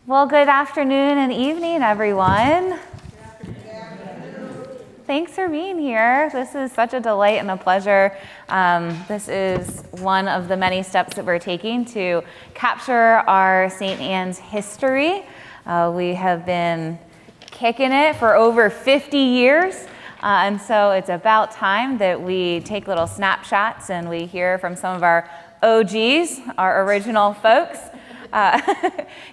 Well, good afternoon and evening, everyone. Thanks for being here. This is such a delight and a pleasure. This is one of the many steps that we're taking to capture our St. Anne's history. We have been kicking it for over 50 years. And so it's about time that we take little snapshots and we hear from some of our OGs, our original folks.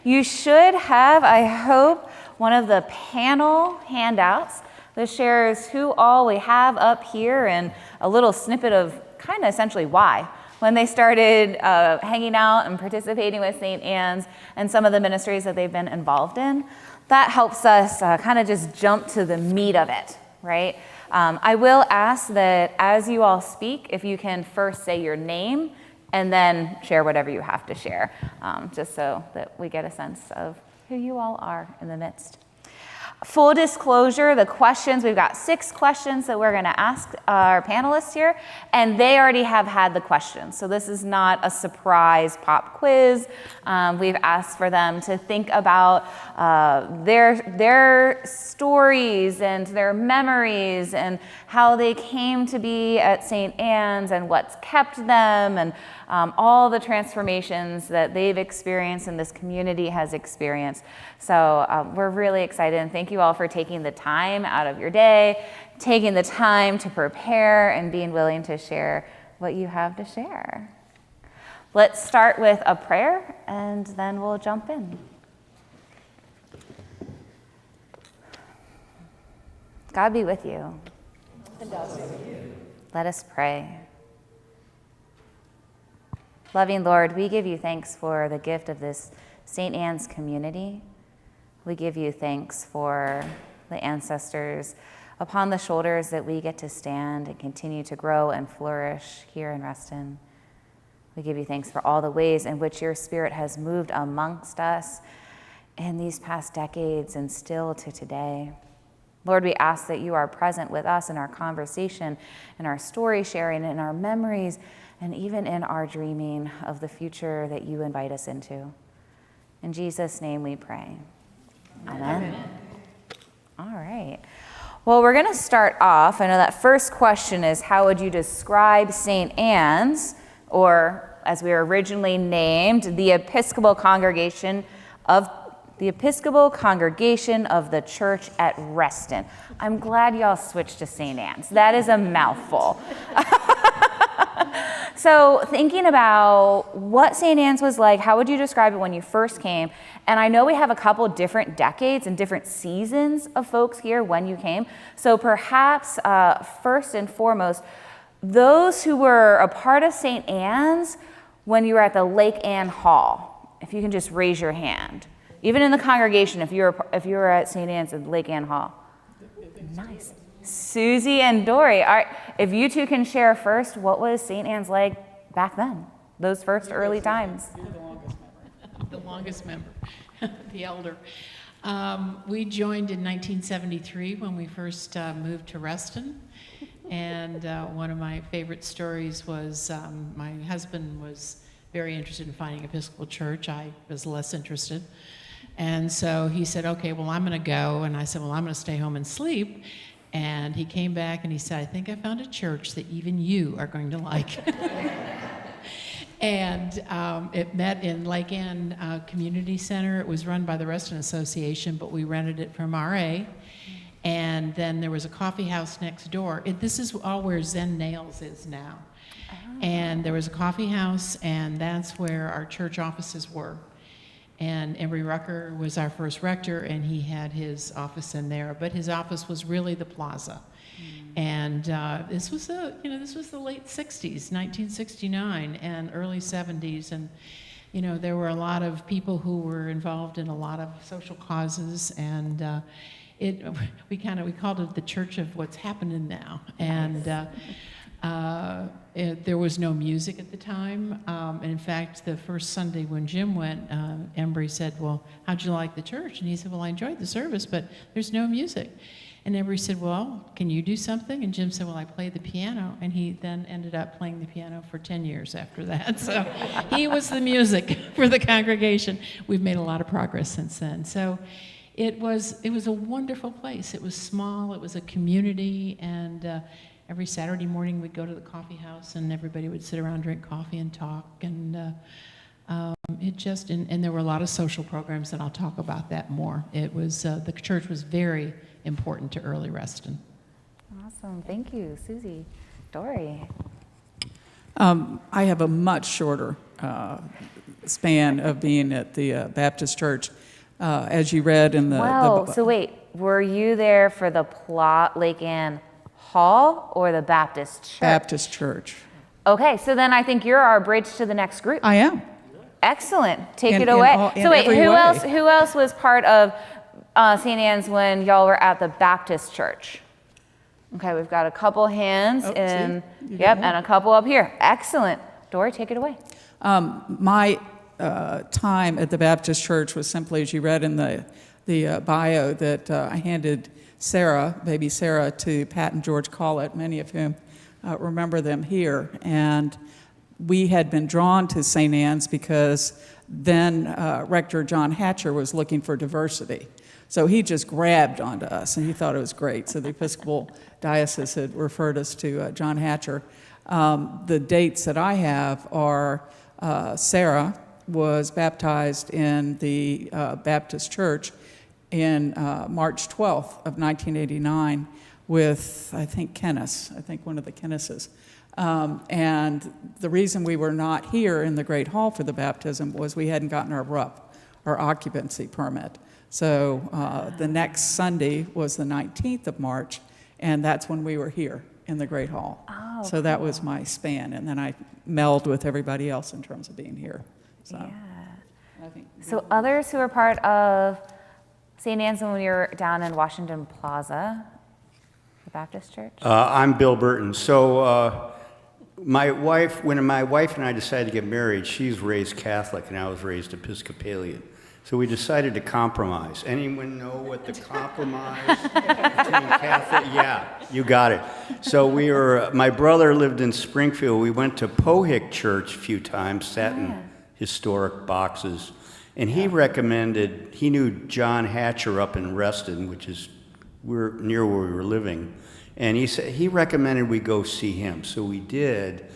You should have, I hope, one of the panel handouts that shares who all we have up here and a little snippet of kind of essentially why. When they started hanging out and participating with St. Anne's and some of the ministries that they've been involved in, that helps us kind of just jump to the meat of it, right? I will ask that as you all speak, if you can first say your name and then share whatever you have to share, just so that we get a sense of who you all are in the midst. Full disclosure, the questions, we've got 6 questions that we're going to ask our panelists here, and they already have had the questions. So this is not a surprise pop quiz. We've asked for them to think about their stories and their memories and how they came to be at St. Anne's and what's kept them and all the transformations that they've experienced and this community has experienced. So we're really excited, and thank you all for taking the time out of your day, taking the time to prepare and being willing to share what you have to share. Let's start with a prayer and then we'll jump in. God be with you. And also with you. Let us pray. Loving Lord, we give you thanks for the gift of this St. Anne's community. We give you thanks for the ancestors upon the shoulders that we get to stand and continue to grow and flourish here in Reston. We give you thanks for all the ways in which your Spirit has moved amongst us in these past decades and still to today. Lord, we ask that you are present with us in our conversation, in our story sharing, in our memories, and even in our dreaming of the future that you invite us into. In Jesus' name we pray. Amen. All right. Well, we're going to start off. I know that first question is, how would you describe St. Anne's, or as we were originally named, the Episcopal Congregation of the Church at Reston? I'm glad y'all switched to St. Anne's. That is a mouthful. So thinking about what St. Anne's was like, how would you describe it when you first came? And I know we have a couple different decades and different seasons of folks here when you came. So perhaps first and foremost, those who were a part of St. Anne's when you were at the Lake Anne Hall, if you can just raise your hand. Even in the congregation, if you were at St. Anne's at Lake Anne Hall. Nice. Susie and Dory. All right, if you two can share first, what was St. Anne's like back then, those first early times? You're the longest member, the elder. We joined in 1973 when we first moved to Reston. And one of my favorite stories was my husband was very interested in finding an Episcopal church. I was less interested. And so he said, okay, well, I'm going to go. And I said, well, I'm going to stay home and sleep. And he came back and he said, I think I found a church that even you are going to like. And it met in Lake Anne Community Center. It was run by the Reston Association, but we rented it from RA. And then there was a coffee house next door. This is all where Zen Nails is now. Oh. And there was a coffee house, and that's where our church offices were. And Embry Rucker was our first rector, and he had his office in there. But his office was really the plaza. And this was the late 60s, 1969, and early 70s. And, there were a lot of people who were involved in a lot of social causes. And we called it the Church of What's Happening Now. And there was no music at the time. And in fact, the first Sunday when Jim went, Embry said, well, how'd you like the church? And he said, well, I enjoyed the service, but there's no music. And everybody said, well, can you do something? And Jim said, well, I play the piano. And he then ended up playing the piano for 10 years after that. So he was the music for the congregation. We've made a lot of progress since then. So it was a wonderful place. It was small, it was a community, and every Saturday morning we'd go to the coffee house and everybody would sit around, drink coffee and talk. And and there were a lot of social programs, and I'll talk about that more. It was, the church was very important to early Reston. Awesome, thank you, Susie. Dory. I have a much shorter span of being at the Baptist church. As you read in So wait, were you there for the Lake Ann Hall or the Baptist church? Baptist church. Okay, so then I think you're our bridge to the next group. I am. Excellent. Take In- it in away. all- in So wait, every who way. else was part of St. Anne's when y'all were at the Baptist church? Okay, we've got a couple hands Oh, in. see? You got Yep, one. and a couple up here. Excellent. Dory, take it away. My time at the Baptist church was simply, as you read in the bio, that I handed Sarah, baby Sarah, to Pat and George Collett, many of whom remember them here. And we had been drawn to St. Anne's because then Rector John Hatcher was looking for diversity. So he just grabbed onto us, and he thought it was great. So the Episcopal Diocese had referred us to John Hatcher. The dates that I have are Sarah was baptized in the Baptist Church in March 12th of 1989 with, I think, one of the Kennises. And the reason we were not here in the Great Hall for the baptism was we hadn't gotten our RUP, our occupancy permit. So the next Sunday was the 19th of March, and that's when we were here in the Great Hall. Oh, so that was my span, and then I melded with everybody else in terms of being here. So, Yeah. I think So others who are part of St. Anne's when we were down in Washington Plaza, the Baptist church? I'm Bill Burton. So my wife, when my wife and I decided to get married, she's raised Catholic and I was raised Episcopalian. So we decided to compromise. Anyone know what the compromise between Catholic? Yeah, you got it. So my brother lived in Springfield. We went to Pohick Church a few times, sat in historic boxes. And he knew John Hatcher up in Reston, which is near where we were living. And he recommended we go see him. So we did.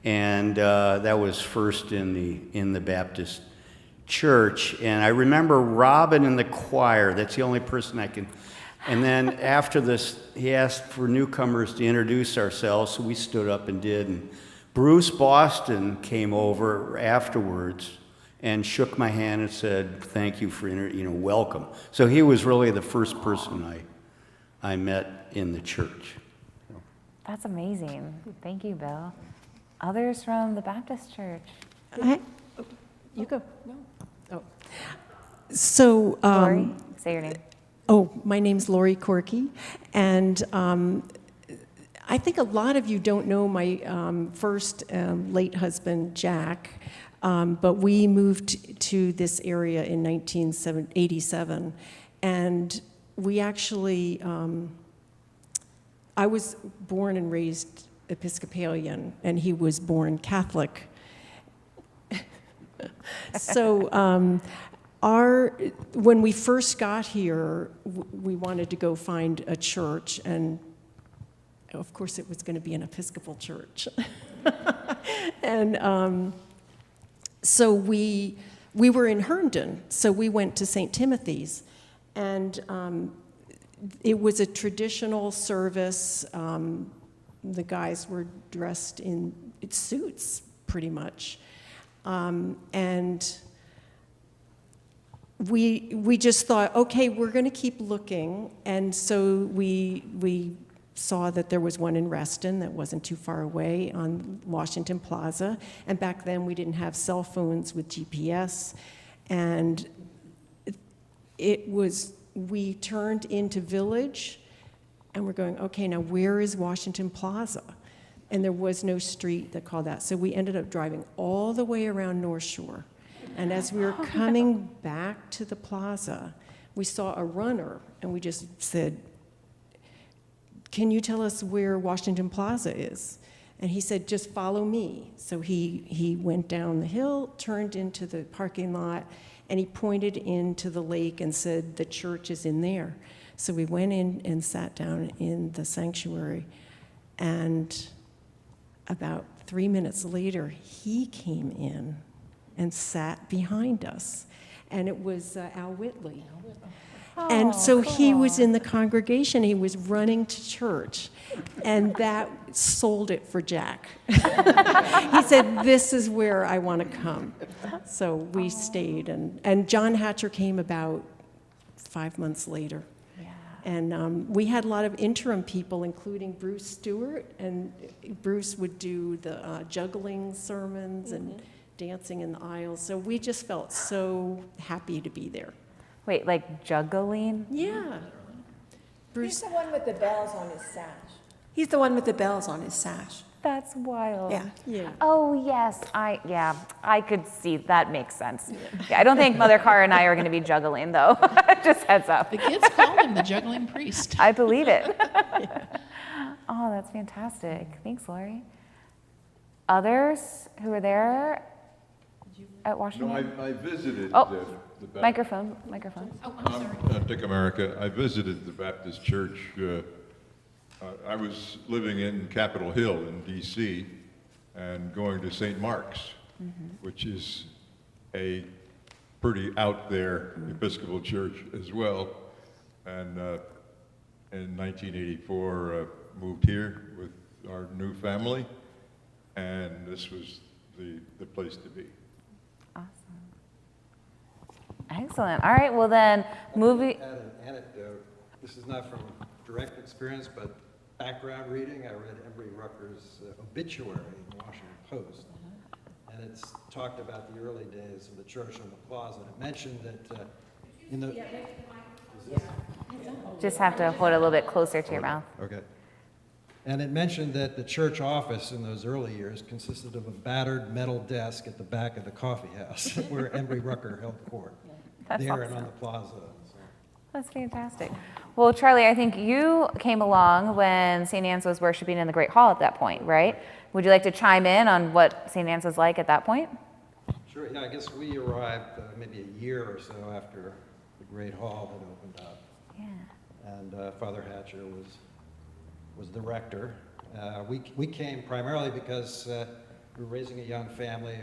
And that was first in the Baptist church. And I remember Robin in the choir. That's the only person I can. And then after this, he asked for newcomers to introduce ourselves. So we stood up and did. And Bruce Boston came over afterwards and shook my hand and said, "Thank you for welcome." So he was really the first person I met in the church. That's amazing. Thank you, Bill. Others from the Baptist church? You go. No. Oh. So, Lori, say your name. My name's Lori Corky, and I think a lot of you don't know my first late husband, Jack, but we moved to this area in 1987, and we actually, I was born and raised Episcopalian, and he was born Catholic. So when we first got here, we wanted to go find a church, and of course it was going to be an Episcopal church. And so we were in Herndon, so we went to St. Timothy's, and it was a traditional service. The guys were dressed in suits, pretty much. And we just thought, okay, we're going to keep looking. And so we saw that there was one in Reston that wasn't too far away on Washington Plaza. And back then we didn't have cell phones with GPS. And we turned into Village, and we're going, okay, now where is Washington Plaza? And there was no street that called that. So we ended up driving all the way around North Shore. And as we were coming back to the plaza, we saw a runner, and we just said, can you tell us where Washington Plaza is? And he said, just follow me. So he went down the hill, turned into the parking lot, and he pointed into the lake and said, the church is in there. So we went in and sat down in the sanctuary. And about 3 minutes later, he came in and sat behind us. And it was Al Whitley. And so he was in the congregation. He was running to church. And that sold it for Jack. He said, this is where I want to come. So we stayed. And John Hatcher came about 5 months later. And we had a lot of interim people, including Bruce Stewart. And Bruce would do the juggling sermons and dancing in the aisles. So we just felt so happy to be there. Wait, like juggling? Yeah. He's the one with the bells on his sash. He's the one with the bells on his sash. That's wild. Yeah. Yeah. Oh, yes. I could see that makes sense. Yeah, I don't think Mother Carr and I are going to be juggling, though. Just heads up. The kids called him the juggling priest. I believe it. Oh, that's fantastic. Thanks, Lori. Others who were there at Washington? No, I visited Oh, the Baptist. microphone. Oh, I'm sorry. Dick America. I visited the Baptist church. I was living in Capitol Hill in D.C. and going to St. Mark's, which is a pretty out there Episcopal church as well. And in 1984, moved here with our new family, and this was the place to be. Awesome. Excellent. All right, well then, movie. Add an anecdote. This is not from direct experience, but background reading. I read Embry Rucker's obituary in the Washington Post, and it's talked about the early days of the church on the plaza. And it mentioned that in the... Just have to hold it a little bit closer to your mouth. Okay. And it mentioned that the church office in those early years consisted of a battered metal desk at the back of the coffee house where Embry Rucker held court. That's there awesome. and on the plaza. So. That's fantastic. Well, Charlie, I think you came along when St. Anne's was worshiping in the Great Hall at that point, right? Would you like to chime in on what St. Anne's was like at that point? Sure, yeah, I guess we arrived maybe a year or so after the Great Hall had opened up. Yeah. And Father Hatcher was the rector. We came primarily because we were raising a young family.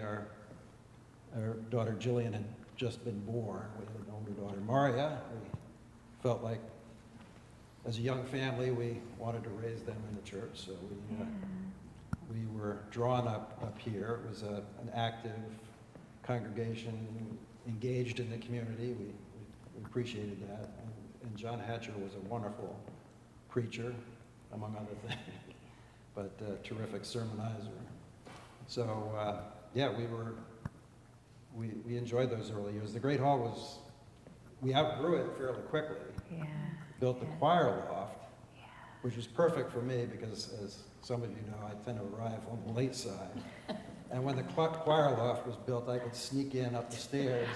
Our daughter Jillian had just been born. We had an older daughter, Maria. We felt like, as a young family, we wanted to raise them in the church, so we were drawn up here. It was an active congregation, engaged in the community. We appreciated that. And John Hatcher was a wonderful preacher, among other things, but a terrific sermonizer. So, yeah, we enjoyed those early years. The Great Hall we outgrew it fairly quickly. Yeah. Built the choir loft, which was perfect for me because, as some of you know, I tend to arrive on the late side. And when the choir loft was built, I could sneak in up the stairs,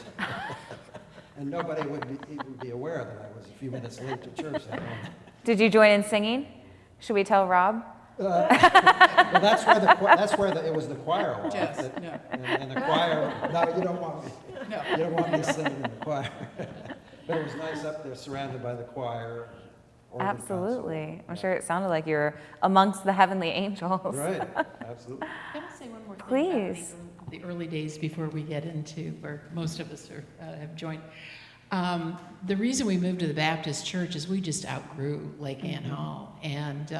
and nobody would even be aware that I was a few minutes late to church that morning. Did you join in singing? Should we tell Rob? Well, that's where it was the choir loft. Yes, no. And the choir, no, you don't want me. No. You don't want me singing in the choir. But it was nice up there, surrounded by the choir. organ Absolutely. I'm sure it sounded like you were amongst the heavenly angels. console. Right, absolutely. Can I say one more thing Please. about the early days before we get into where most of us have joined? The reason we moved to the Baptist church is we just outgrew Lake Ann Hall. And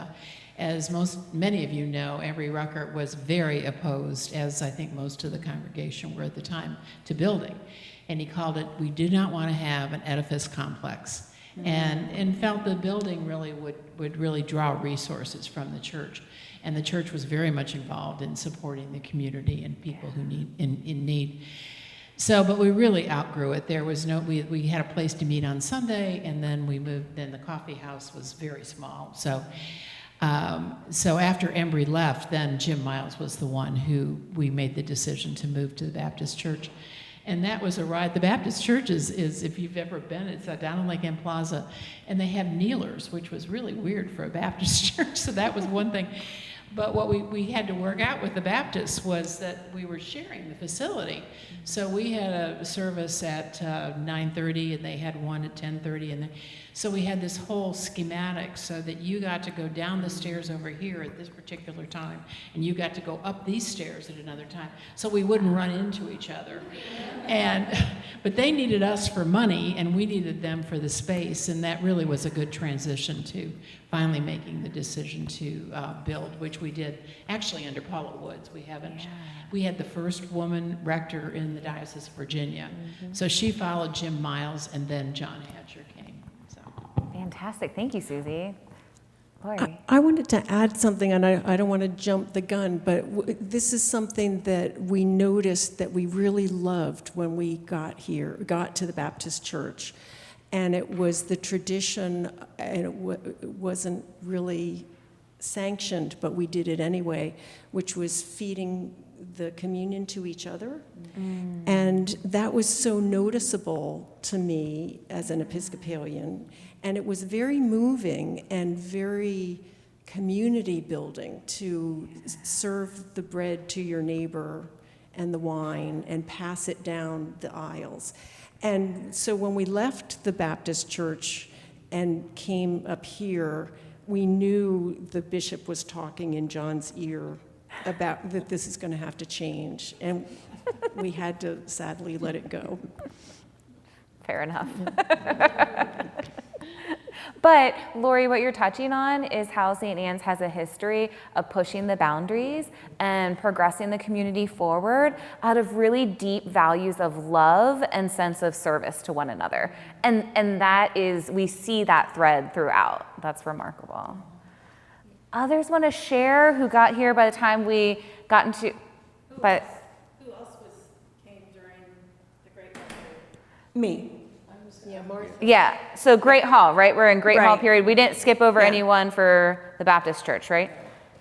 as many of you know, Embry Rucker was very opposed, as I think most of the congregation were at the time, to building. And he called it, we did not want to have an edifice complex. And felt the building really would really draw resources from the church. And the church was very much involved in supporting the community and people who in need. So, but we really outgrew it. There was we had a place to meet on Sunday, and then we moved, then the coffee house was very small. So after Embry left, then Jim Miles was the one who we made the decision to move to the Baptist church. And that was a ride. The Baptist church is if you've ever been, it's down in Lake Ann Plaza, and they have kneelers, which was really weird for a Baptist church, so that was one thing. But what we had to work out with the Baptists was that we were sharing the facility. So we had a service at 9:30, and they had one at 10:30, and so we had this whole schematic so that you got to go down the stairs over here at this particular time, and you got to go up these stairs at another time, so we wouldn't run into each other. But they needed us for money, and we needed them for the space, and that really was a good transition to finally making the decision to build, which we did actually under Paula Woods. We had the first woman rector in the Diocese of Virginia. So she followed Jim Miles, and then John Hatcher came. So. Fantastic. Thank you, Susie. Lori. I wanted to add something, and I don't want to jump the gun, but this is something that we noticed that we really loved when we got to the Baptist church. And it was the tradition, and it wasn't really sanctioned, but we did it anyway, which was feeding the communion to each other. And that was so noticeable to me as an Episcopalian. And it was very moving and very community building to serve the bread to your neighbor and the wine and pass it down the aisles. And so when we left the Baptist church and came up here, we knew the bishop was talking in John's ear about that this is going to have to change. And we had to sadly let it go. Fair enough. But Lori, what you're touching on is how St. Anne's has a history of pushing the boundaries and progressing the community forward out of really deep values of love and sense of service to one another. And that is, we see that thread throughout. That's remarkable. Others want to share who got here by the time we got into, but Who else came during the Great War? Me. Yeah, Martha. yeah, so Great Hall, right? We're in Great Hall Right. period. We didn't skip over Yeah. anyone for the Baptist church, right?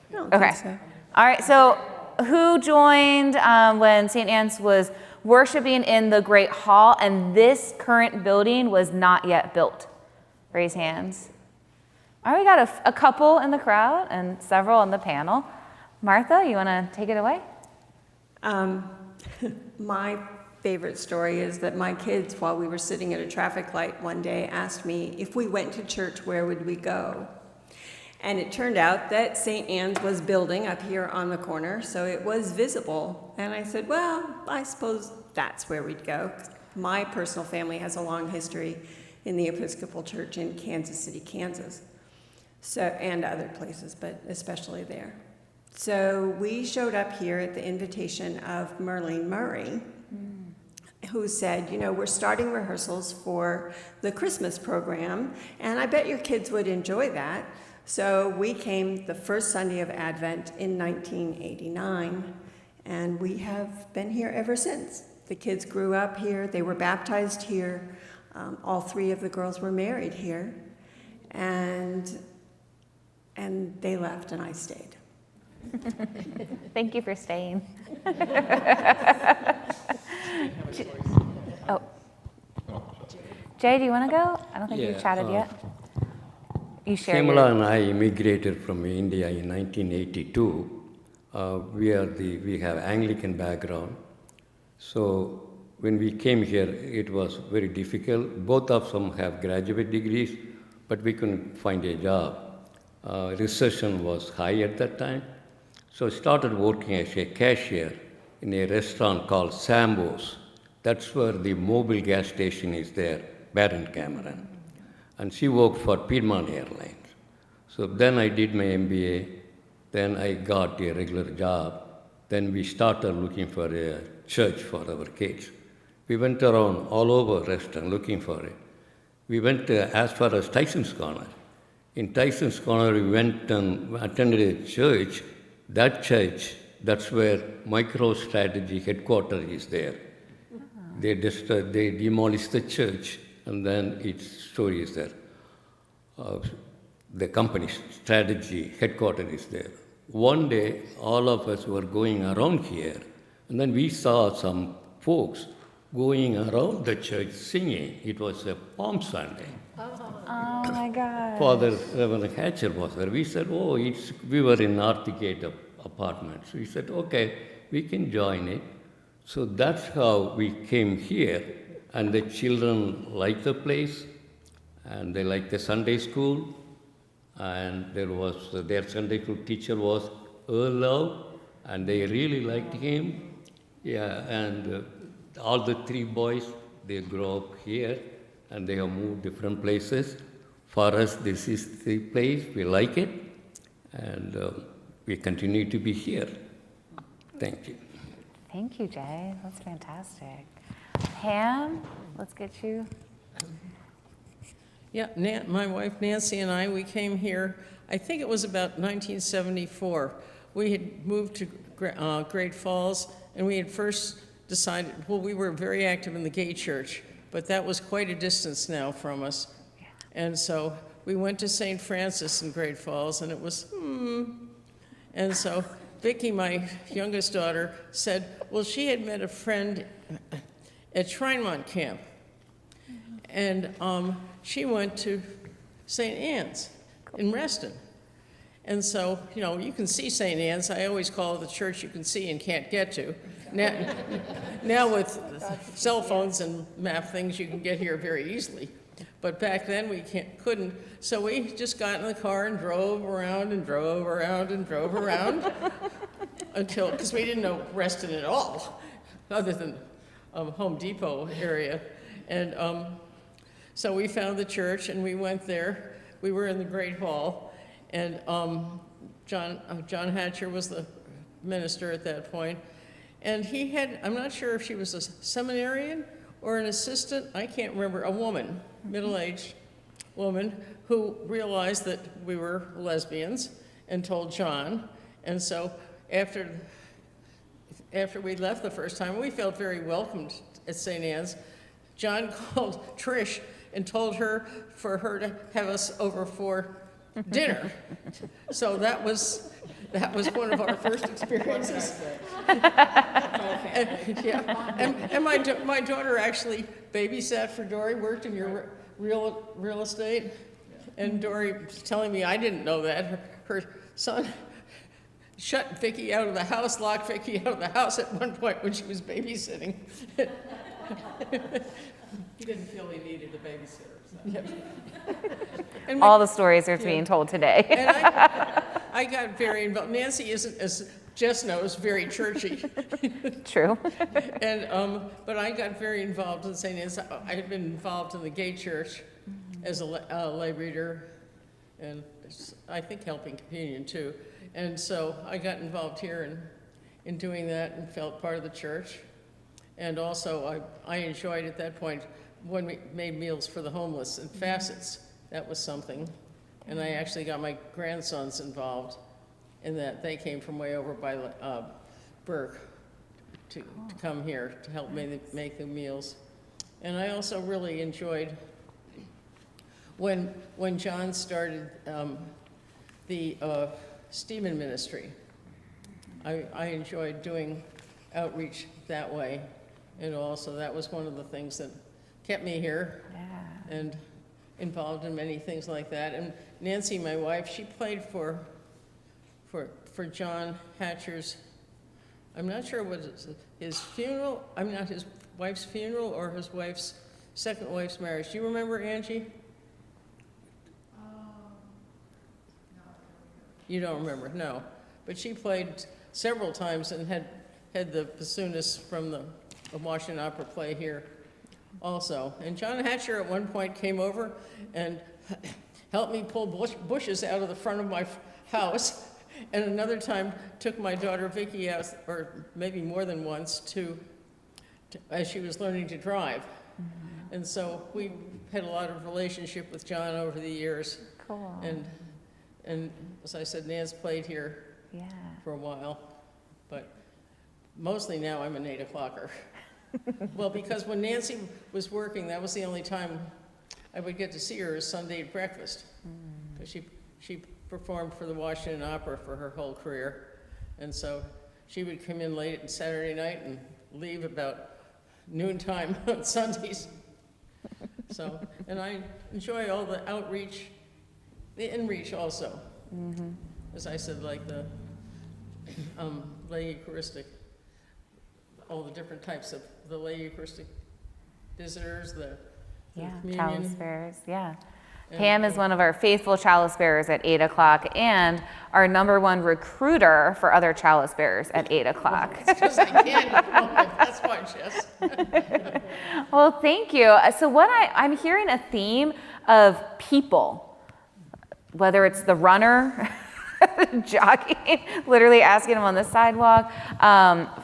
I don't Okay. think so. All right, so who joined when St. Anne's was worshiping in the Great Hall and this current building was not yet built? Raise hands. All right, we got a couple in the crowd and several on the panel. Martha, you want to take it away? My favorite story is that my kids, while we were sitting at a traffic light one day, asked me if we went to church, where would we go? And it turned out that St. Anne's was building up here on the corner, so it was visible. And I said, well, I suppose that's where we'd go. My personal family has a long history in the Episcopal Church in Kansas City, Kansas, so, and other places, but especially there. So we showed up here at the invitation of Merlene Murray, who said, you know, we're starting rehearsals for the Christmas program, and I bet your kids would enjoy that. So we came the first Sunday of Advent in 1989, and we have been here ever since. The kids grew up here, they were baptized here, all three of the girls were married here, and they left and I stayed. Thank you for staying. Oh. Jay, do you want to go? I don't think you've chatted yet. You share Shyamala your... and I immigrated from India in 1982. We have Anglican background. So when we came here, it was very difficult. Both of them have graduate degrees, but we couldn't find a job. Recession was high at that time. So I started working as a cashier in a restaurant called Sambo's. That's where the mobile gas station is there, Baron Cameron. And she worked for Piedmont Airlines. So then I did my MBA, then I got a regular job. Then we started looking for a church for our kids. We went around all over Reston looking for it. We went as far as Tyson's Corner. In Tyson's Corner, we went and attended a church. That church, that's where MicroStrategy headquarters is there. They demolished the church, and then its story is there. The company's strategy headquarters is there. One day, all of us were going around here, and then we saw some folks going around the church singing. It was a Palm Sunday. Oh my God. Father Reverend Hatcher was there. We said, oh, we were in Northgate apartments. We said, okay, we can join it. So that's how we came here. And the children liked the place, and they liked the Sunday school. And their Sunday school teacher was Earl Love, and they really liked him. Yeah, and all the three boys, they grew up here, and they have moved different places. For us, this is the place, we like it, and we continue to be here. Thank you. Thank you, Jay. That's fantastic. Pam, let's get you. Yeah, my wife Nancy and I, we came here, I think it was about 1974. We had moved to Great Falls, and we had first decided, well, we were very active in the gay church, but that was quite a distance now from us. And so we went to St. Francis in Great Falls, and it was, And so Vicki, my youngest daughter, said, well, she had met a friend at Shrinemont Camp. And she went to St. Anne's in Reston. And so, you know, you can see St. Anne's. I always call it the church you can see and can't get to. Now with cell phones and map things, you can get here very easily. But back then we couldn't. So we just got in the car and drove around and drove around and drove around until, because we didn't know Reston at all, other than Home Depot area. And so we found the church and we went there. We were in the Great Hall, and John Hatcher was the minister at that point. And he had, I'm not sure if she was a seminarian or an assistant, I can't remember, a woman, middle-aged woman, who realized that we were lesbians and told John. And so after we left the first time, we felt very welcomed at St. Anne's. John called Trish and told her for her to have us over for dinner. So that was one of our first experiences. And my daughter actually babysat for Dory, worked in your real estate. And Dory was telling me, I didn't know that. Her son shut Vicki out of the house, locked Vicki out of the house at one point when she was babysitting. He didn't feel he needed a babysitter. So. Yep. All the stories are being told today. And I got very involved. Nancy isn't, as Jess knows, very churchy. True. And but I got very involved in St. Anne's. I had been involved in the gay church as a lay reader, and I think helping communion too. And so I got involved here in doing that and felt part of the church. And also I enjoyed at that point when we made meals for the homeless and facets. That was something. And I actually got my grandsons involved in that. They came from way over by Burke to come here to help make the meals. And I also really enjoyed when John started the Stephen ministry. I enjoyed doing outreach that way. And also that was one of the things that kept me here and involved in many things like that. And Nancy, my wife, she played for John Hatcher's, I'm not sure what his funeral, I'm not his wife's funeral or his second wife's marriage. Do you remember, Angie? You don't remember, no. But she played several times and had the bassoonist from the Washington Opera play here also. And John Hatcher at one point came over and helped me pull bushes out of the front of my house. And another time took my daughter Vicki out, or maybe more than once, as she was learning to drive. Mm-hmm. And so we had a lot of relationship with John over the years. Cool. And as I said, Nan's played here for a while, but mostly now I'm an 8 o'clocker. Well, because when Nancy was working, that was the only time I would get to see her, is Sunday at breakfast. Because she performed for the Washington Opera for her whole career. And so she would come in late on Saturday night and leave about noontime on Sundays. So, and I enjoy all the outreach, the in-reach also. As I said, like the lay Eucharistic, all the different types of the lay Eucharistic visitors, the Yeah, communion. chalice bearers, yeah. And- Pam is one of our faithful chalice bearers at 8 o'clock and our #1 recruiter for other chalice bearers at 8 o'clock. Because I can't at the moment, that's why, Jess. Well, thank you. So what I'm hearing a theme of people, whether it's the runner, jogging, literally asking him on the sidewalk,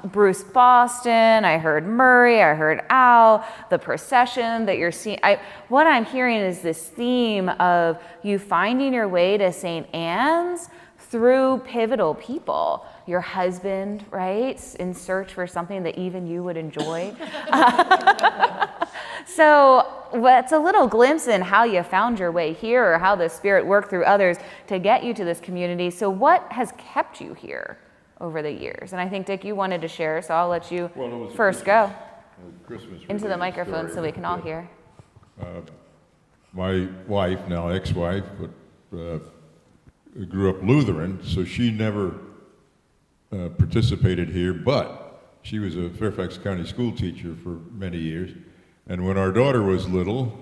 Bruce Boston, I heard Murray, I heard Al, the procession that you're seeing. What I'm hearing is this theme of you finding your way to St. Anne's through pivotal people. Your husband, right, in search for something that even you would enjoy. So it's a little glimpse in how you found your way here or how the Spirit worked through others to get you to this community. So what has kept you here over the years? And I think, Dick, you wanted to share, so I'll let you Well, it was a first go Christmas into the related microphone story, so we can all but, hear. My wife, now ex-wife, but grew up Lutheran, so she never participated here, but she was a Fairfax County school teacher for many years. And when our daughter was little,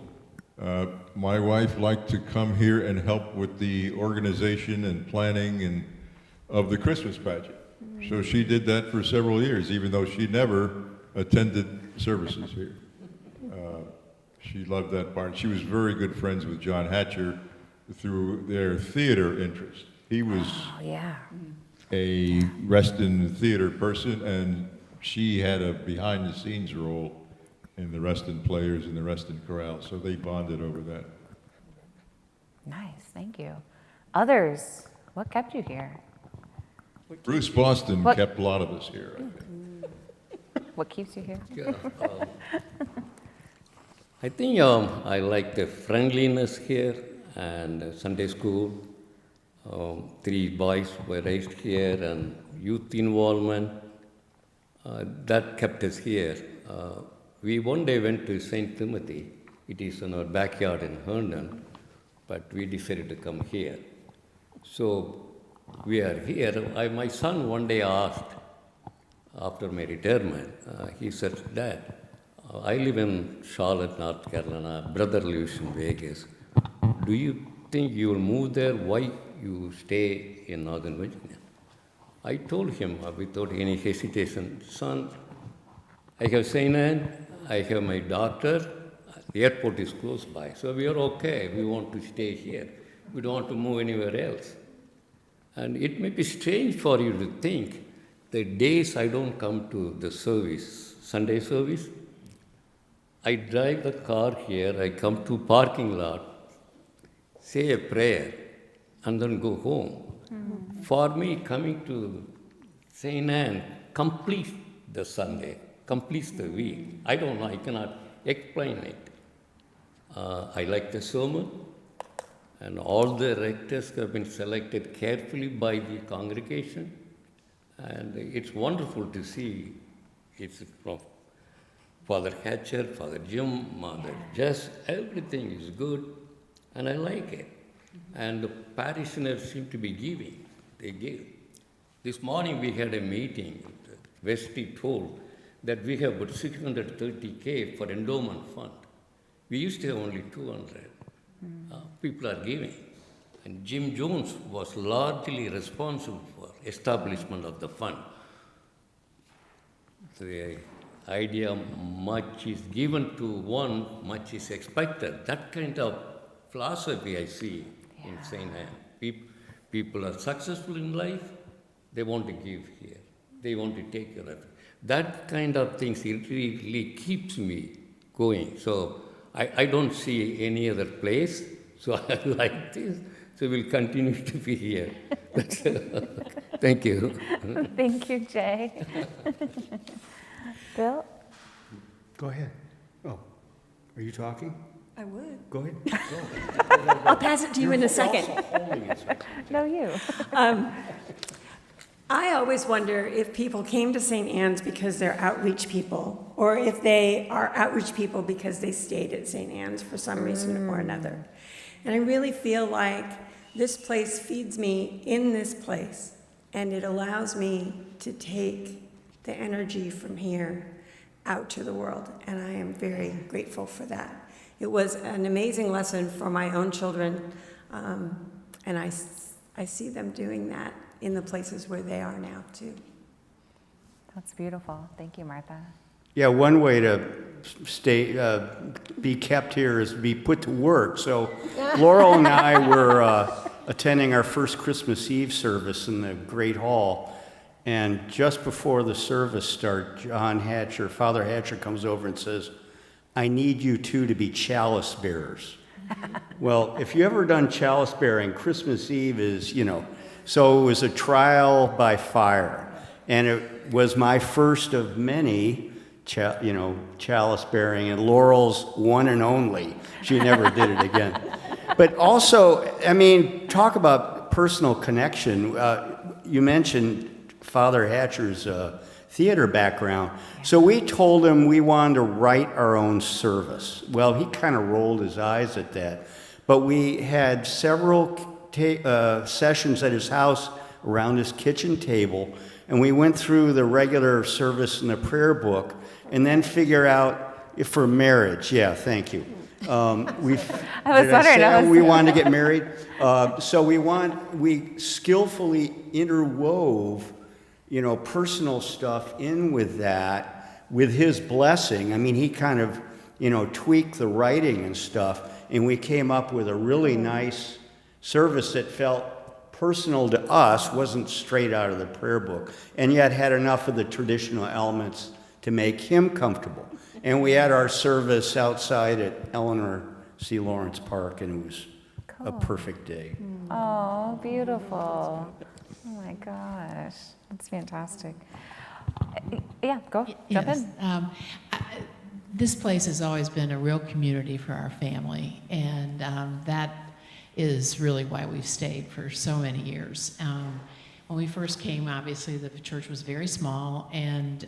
my wife liked to come here and help with the organization and planning of the Christmas pageant. So she did that for several years, even though she never attended services here. She loved that part. She was very good friends with John Hatcher through their theater interest. He was Oh, yeah. a Reston theater person, and she had a behind-the-scenes role in the Reston Players and the Reston Chorale, so they bonded over that. Nice, thank you. Others, what kept you here? Bruce Boston What- kept a lot of us here, I think. What keeps you here? Yeah, I think I like the friendliness here and Sunday school. 3 boys were raised here and youth involvement. That kept us here. We one day went to St. Timothy. It is in our backyard in Herndon, but we decided to come here. So we are here. My son one day asked, after my retirement, he said, "Dad, I live in Charlotte, North Carolina. Brother lives in Vegas. Do you think you will move there? Why you stay in Northern Virginia?" I told him without any hesitation, "Son, I have St. Anne, I have my doctor, the airport is close by, so we are okay. We want to stay here. We don't want to move anywhere else." And it may be strange for you to think the days I don't come to the service, Sunday service, I drive the car here, I come to parking lot, say a prayer, and then go home. Mm-hmm. For me, coming to St. Anne completes the Sunday, completes the week. I don't know, I cannot explain it. I like the sermon, and all the rectors have been selected carefully by the congregation, and it's wonderful to see. It's from Father Hatcher, Father Jim, Mother Jess, everything is good, and I like it. And the parishioners seem to be giving, they give. This morning we had a meeting, Westy told that we have about 630K for endowment fund. We used to have only 200. People are giving. And Jim Jones was largely responsible for establishment of the fund. The idea much is given to one, much is expected. That kind of philosophy I see in St. Anne. People are successful in life, they want to give here. They want to take care of it. That kind of things, it really keeps me going. So I don't see any other place, so I like this. So we'll continue to be here. Thank you. Thank you, Jay. Bill? Go ahead. Oh, are you talking? I would. Go ahead. I'll pass it to you in a second. No, you. I always wonder if people came to St. Anne's because they're outreach people, or if they are outreach people because they stayed at St. Anne's for some reason or another. And I really feel like this place feeds me in this place, and it allows me to take the energy from here out to the world, and I am very grateful for that. It was an amazing lesson for my own children, and I see them doing that in the places where they are now, too. That's beautiful. Thank you, Martha. Yeah, one way to be kept here is be put to work. So Laurel and I were attending our first Christmas Eve service in the Great Hall. And just before the service started, Father Hatcher comes over and says, "I need you two to be chalice bearers." Well, if you ever done chalice bearing, Christmas Eve is, so it was a trial by fire. And it was my first of many, chalice bearing, and Laurel's one and only. She never did it again. But also, talk about personal connection. You mentioned Father Hatcher's theater background. So we told him we wanted to write our own service. Well, he kind of rolled his eyes at that. But we had several sessions at his house around his kitchen table, and we went through the regular service in the prayer book, and then figure out if for marriage. Yeah, thank you. We wanted to get married. So we skillfully interwove, personal stuff in with that, with his blessing. He kind of, tweaked the writing and stuff, and we came up with a really nice service that felt personal to us, wasn't straight out of the prayer book, and yet had enough of the traditional elements to make him comfortable. And we had our service outside at Eleanor C. Lawrence Park, and it was a perfect day. Oh, beautiful. Oh my gosh. That's fantastic. Yeah, jump in. This place has always been a real community for our family, and that is really why we've stayed for so many years. When we first came, obviously the church was very small, and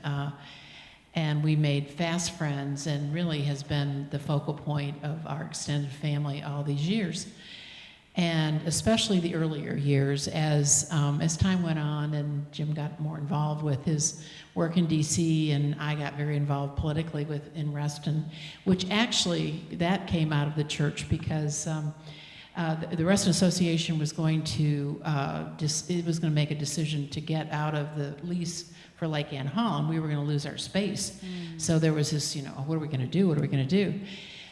we made fast friends, and really has been the focal point of our extended family all these years. And especially the earlier years, as time went on and Jim got more involved with his work in DC, and I got very involved politically in Reston, which actually, that came out of the church because the Reston Association was going to make a decision to get out of the lease for Lake Ann Hall, and we were going to lose our space. So there was this, what are we going to do? What are we going to do?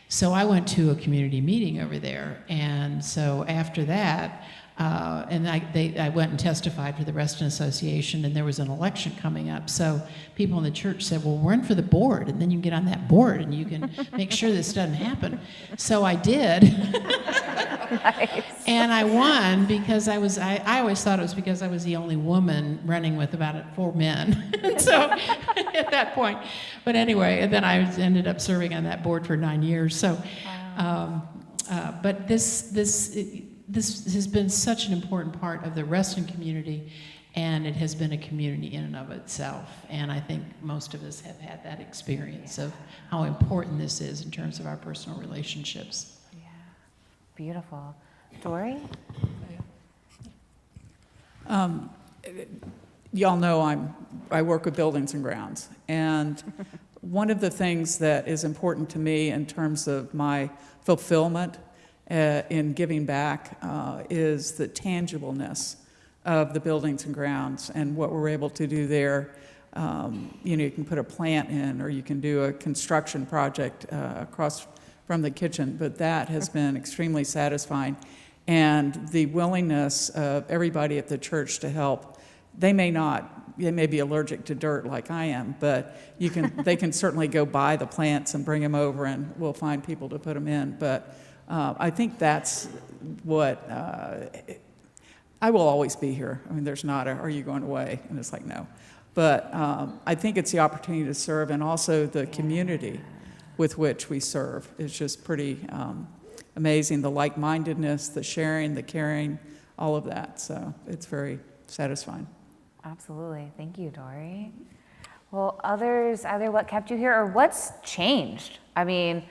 So I went to a community meeting over there, and so after that, I went and testified for the Reston Association, and there was an election coming up. So people in the church said, "Well, run for the board, and then you can get on that board, and you can make sure this doesn't happen." So I did. Nice. And I won because I always thought it was because I was the only woman running with about 4 men. So at that point, but anyway, and then I ended up serving on that board for 9 years. So, but this has been such an important part of the Reston community, and it has been a community in and of itself. And I think most of us have had that experience of how important this is in terms of our personal relationships. Beautiful. Dory? Y'all know I work with buildings and grounds, and one of the things that is important to me in terms of my fulfillment in giving back is the tangibleness of the buildings and grounds and what we're able to do there. You can put a plant in, or you can do a construction project across from the kitchen, but that has been extremely satisfying. And the willingness of everybody at the church to help, they may be allergic to dirt like I am, but they can certainly go buy the plants and bring them over, and we'll find people to put them in. But I think that's what, I will always be here. There's not are you going away? And it's like, no. But I think it's the opportunity to serve, and also the community with which we serve is just pretty amazing. The like-mindedness, the sharing, the caring, all of that. So it's very satisfying. Absolutely. Thank you, Dory. Well, others, either what kept you here or what's changed? I mean,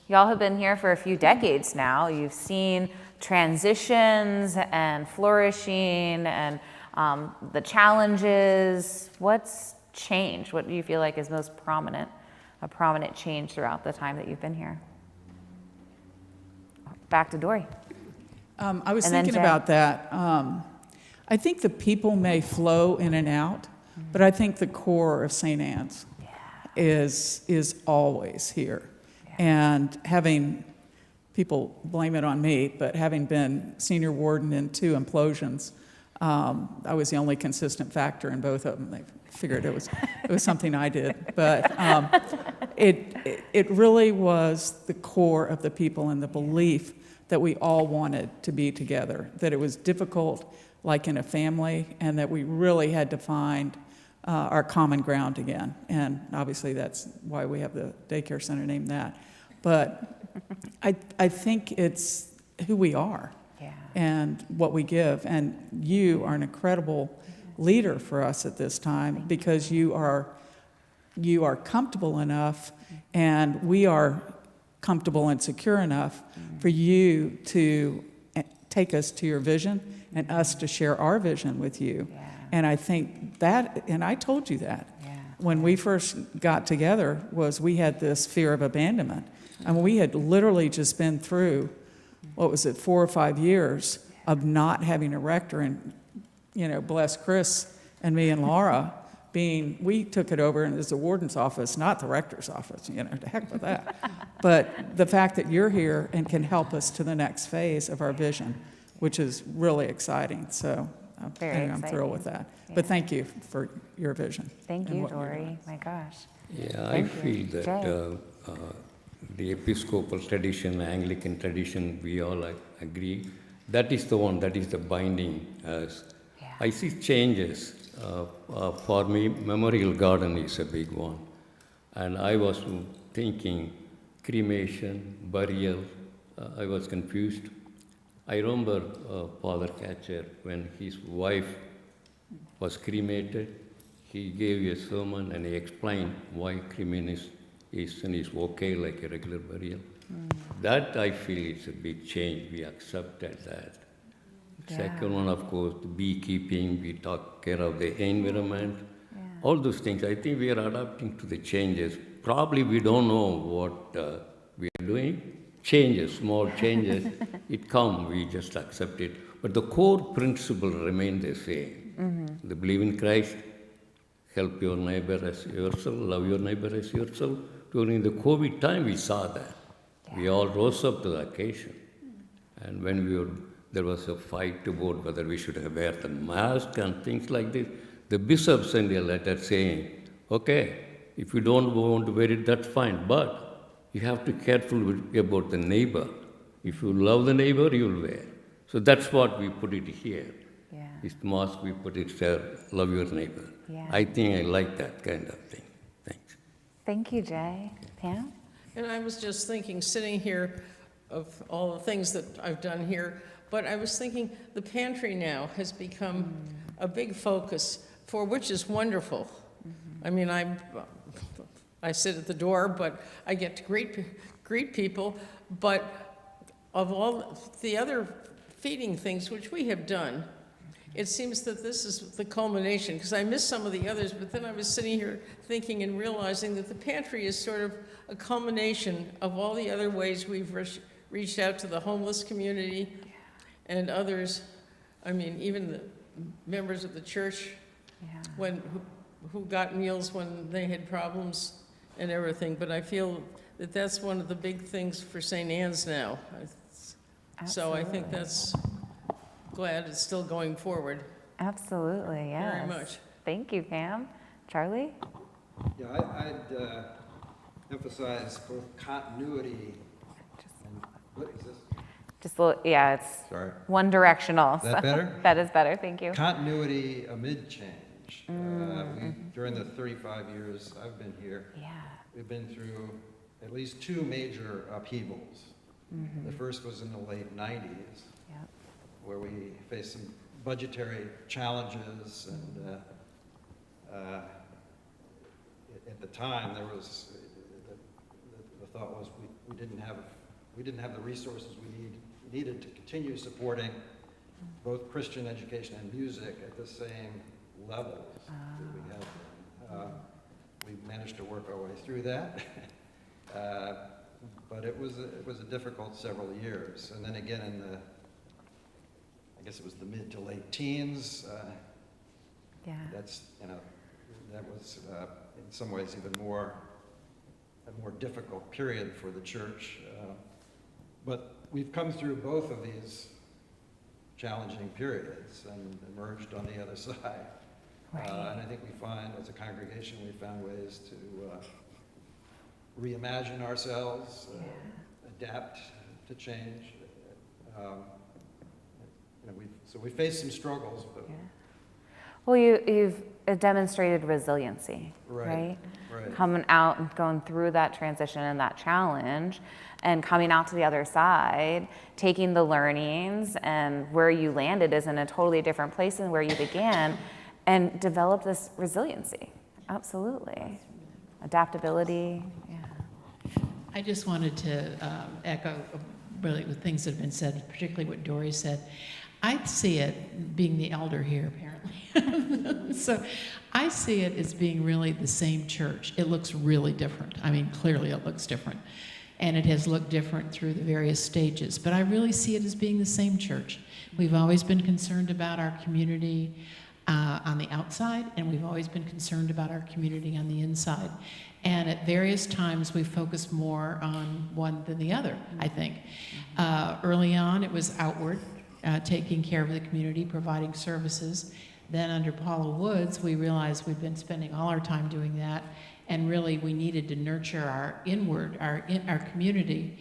y'all have been here for a few decades now. You've seen transitions and flourishing and the challenges. What's changed? What do you feel like is most prominent, a prominent change throughout the time that you've been here? Back to Dory. I was And then thinking Jay. about that. I think the people may flow in and out, but I think the core of St. Anne's is always here. And having, people blame it on me, but having been senior warden in 2 implosions, I was the only consistent factor in both of them. They figured it was something I did. But it really was the core of the people and the belief that we all wanted to be together, that it was difficult like in a family, and that we really had to find our common ground again. And obviously that's why we have the daycare center named that. But I think it's who we are and what we give. And you are an incredible leader for us at this time because you are comfortable enough and we are comfortable and secure enough for you to take us to your vision and us to share our vision with you. And I think that, and I told you that when we first got together, was we had this fear of abandonment. I mean, we had literally just been through, what was it, 4 or 5 years of not having a rector, and, you know, bless Chris and me and Laura, we took it over and it's the warden's office, not the rector's office, you know, to heck with that. But the fact that you're here and can help us to the next phase of our vision, which is really exciting. So I'm thrilled with that. But thank you for your vision. Thank and you, what you're Dory. doing. My gosh. Yeah, Thank I feel you. that the Episcopal tradition, Anglican tradition, we all agree. That is the one, that is the binding us. I see changes. For me, Memorial Garden is a big one. And I was thinking cremation, burial, I was confused. I remember Father Catcher, when his wife was cremated, he gave a sermon and he explained why cremation is okay like a regular burial. That I feel is a big change. We accepted that. Second one, of course, the beekeeping, we take care of the environment. All those things, I think we are adapting to the changes. Probably we don't know what we are doing. Changes, small changes, it comes, we just accept it. But the core principle remain the same. The believe in Christ, help your neighbor as yourself, love your neighbor as yourself. During the COVID time, we saw that. We all rose up to the occasion. And when there was a fight about whether we should wear the mask and things like this, the bishop sent a letter saying, okay, if you don't want to wear it, that's fine, but you have to be careful about the neighbor. If you love the neighbor, you'll wear. So that's what we put it here. This mask, we put it there, love your neighbor. I think I like that kind of thing. Thanks. Thank you, Jay. Pam? And I was just thinking, sitting here, of all the things that I've done here, but I was thinking the pantry now has become a big focus, for which is wonderful. I mean, I sit at the door, but I get to greet people. But of all the other feeding things which we have done, it seems that this is the culmination, because I missed some of the others, but then I was sitting here thinking and realizing that the pantry is sort of a culmination of all the other ways we've reached out to the homeless community and others. I mean, even the members of the church who got meals when they had problems and everything. But I feel that that's one of the big things for St. Anne's now. So I think that's glad it's still going forward. Absolutely, yes. Very much. Thank you, Pam. Charlie? Yeah, I'd emphasize both continuity and, what is this? Just a little, it's Sorry. one directional. Is that better? That is better, thank you. Continuity amid change. During the 35 years I've been here, we've been through at least 2 major upheavals. The first was in the late 90s, where we faced some budgetary challenges and At the time, there was, the thought was we didn't have the resources we needed to continue supporting both Christian education and music at the same levels that we had then. We managed to work our way through that, but it was a difficult several years. And then again in the, I guess it was the mid to late teens. Yeah. That's, that was in some ways even a more difficult period for the church. But we've come through both of these challenging periods and emerged on the other side. Right. And I think we find, as a congregation, we found ways to reimagine ourselves, adapt to change. So we faced some struggles, but well, you've demonstrated resiliency, Right. Coming out and going through that transition and that challenge, and coming out to the other side, taking the learnings, and where you landed is in a totally different place than where you began, and developed this resiliency. Absolutely. Adaptability, yeah. I just wanted to echo really the things that have been said, particularly what Dory said. I see it, being the elder here apparently, so I see it as being really the same church. It looks really different. I mean, clearly it looks different. And it has looked different through the various stages. But I really see it as being the same church. We've always been concerned about our community on the outside, and we've always been concerned about our community on the inside. And at various times, we focused more on one than the other, I think. Early on, it was outward, taking care of the community, providing services. Then under Paula Woods, we realized we'd been spending all our time doing that, and really we needed to nurture our inward, our community.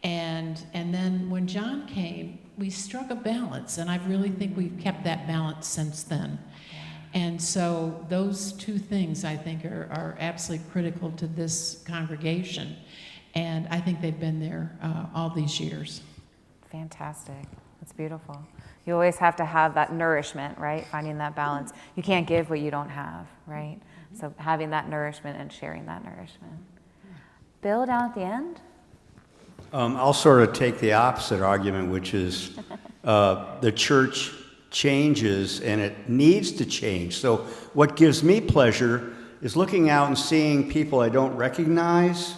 And then when John came, we struck a balance, and I really think we've kept that balance since then. And so those two things, I think, are absolutely critical to this congregation. And I think they've been there all these years. Fantastic. That's beautiful. You always have to have that nourishment, right? Finding that balance. You can't give what you don't have, right? So having that nourishment and sharing that nourishment. Bill, down at the end? I'll sort of take the opposite argument, which is the church changes and it needs to change. So what gives me pleasure is looking out and seeing people I don't recognize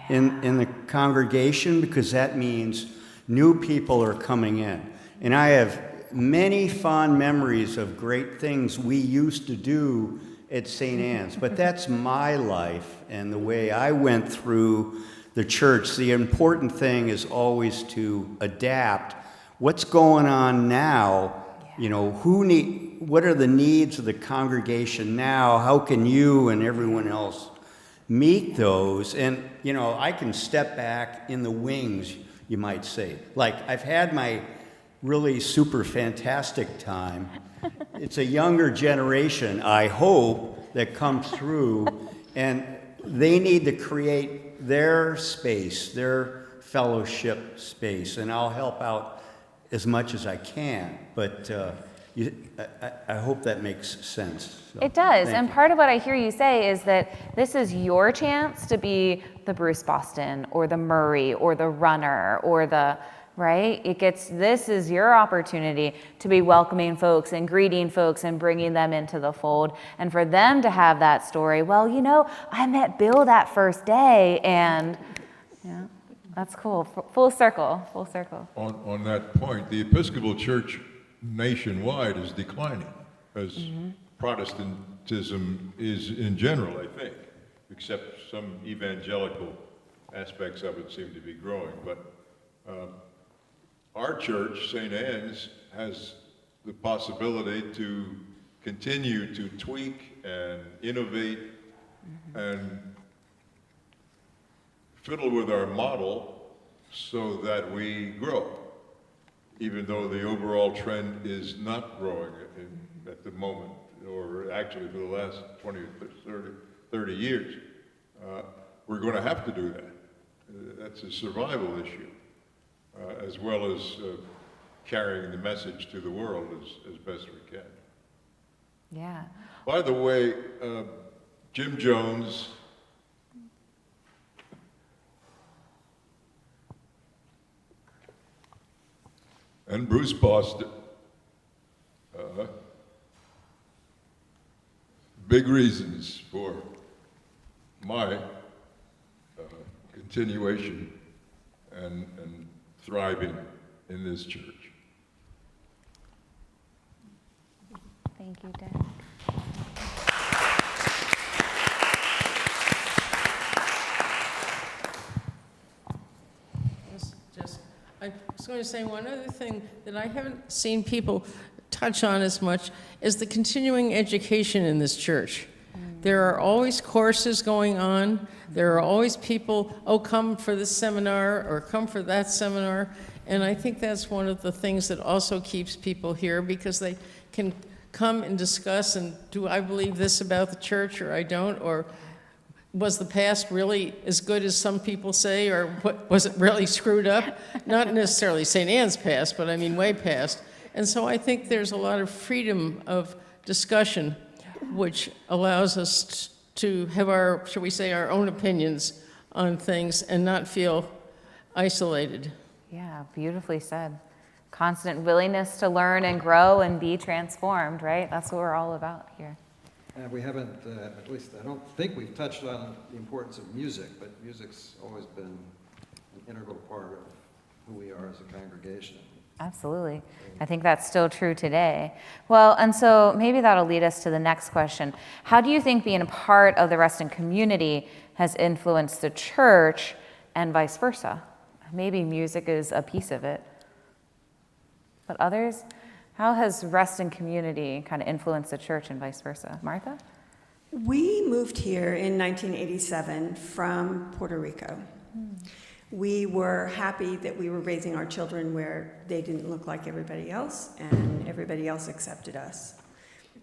in the congregation, because that means new people are coming in. And I have many fond memories of great things we used to do at St. Anne's, but that's my life and the way I went through the church. The important thing is always to adapt. What's going on now? You know, what are the needs of the congregation now? How can you and everyone else meet those? And, you know, I can step back in the wings, you might say. Like, I've had my really super fantastic time. It's a younger generation, I hope, that comes through, and they need to create their space, their fellowship space, and I'll help out as much as I can, but I hope that makes sense. So, It does, and you. part of what I hear you say is that this is your chance to be the Bruce Boston, or the Murray, or the runner, or the, right? This is your opportunity to be welcoming folks and greeting folks and bringing them into the fold, and for them to have that story. Well, you know, I met Bill that first day, and yeah, that's cool. Full circle, full circle. On that point, the Episcopal Church nationwide is declining, as Protestantism is in general, I think, except some evangelical aspects of it seem to be growing. But our church, St. Anne's, has the possibility to continue to tweak and innovate and fiddle with our model so that we grow, even though the overall trend is not growing at the moment, or actually for the last 20 or 30 years. We're going to have to do that. That's a survival issue, as well as carrying the message to the world as best we can. Yeah. By the way, Jim Jones and Bruce Boston, big reasons for my continuation and thriving in this church. Thank you, Dick. I was going to say one other thing that I haven't seen people touch on as much is the continuing education in this church. There are always courses going on. There are always people, oh, come for this seminar or come for that seminar. And I think that's one of the things that also keeps people here, because they can come and discuss, and do I believe this about the church or I don't, or was the past really as good as some people say, or was it really screwed up? Not necessarily St. Anne's past, but I mean way past. And so I think there's a lot of freedom of discussion, which allows us to have our, shall we say, our own opinions on things and not feel isolated. Yeah, beautifully said. Constant willingness to learn and grow and be transformed, right? That's what we're all about here. And we haven't, at least I don't think we've touched on the importance of music, but music's always been an integral part of who we are as a congregation. Absolutely. I think that's still true today. Well, and so maybe that'll lead us to the next question. How do you think being a part of the Reston community has influenced the church and vice versa? Maybe music is a piece of it. But others? How has Reston community kind of influenced the church and vice versa? Martha? We moved here in 1987 from Puerto Rico. We were happy that we were raising our children where they didn't look like everybody else, and everybody else accepted us.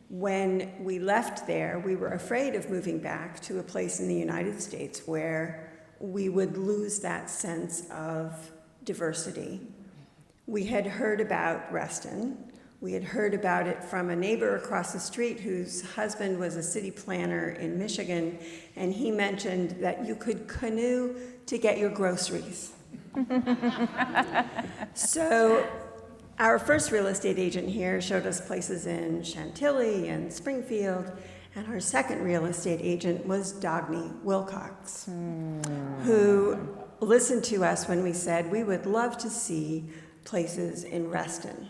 When we left there, we were afraid of moving back to a place in the United States where we would lose that sense of diversity. We had heard about Reston. We had heard about it from a neighbor across the street whose husband was a city planner in Michigan, and he mentioned that you could canoe to get your groceries. So our first real estate agent here showed us places in Chantilly and Springfield, and our second real estate agent was Dagny Wilcox, who listened to us when we said we would love to see places in Reston.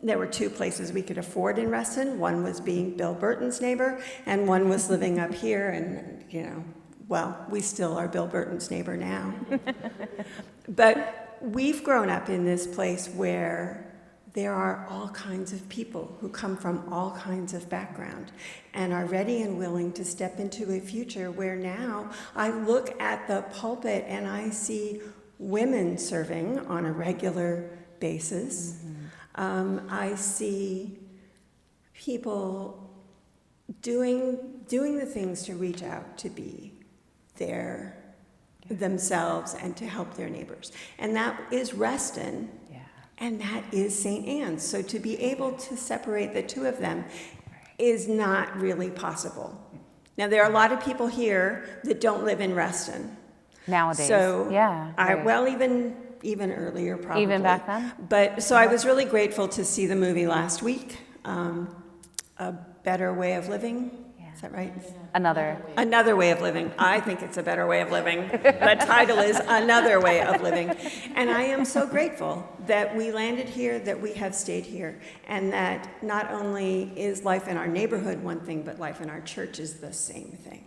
There were two places we could afford in Reston. One was being Bill Burton's neighbor, and one was living up here, and, you know, well, we still are Bill Burton's neighbor now. But we've grown up in this place where there are all kinds of people who come from all kinds of background and are ready and willing to step into a future where now I look at the pulpit and I see women serving on a regular basis. I see people doing the things to reach out to be themselves and to help their neighbors. And that is Reston, and that is St. Anne's. So to be able to separate the two of them is not really possible. Now, there are a lot of people here that don't live in Reston. Nowadays, So, yeah. well, even earlier, probably. Even back then? But, so I was really grateful to see the movie last week, A Better Way of Living. Is that right? Another Way of Living. I think it's a better way of living. The title is Another Way of Living. And I am so grateful that we landed here, that we have stayed here, and that not only is life in our neighborhood one thing, but life in our church is the same thing.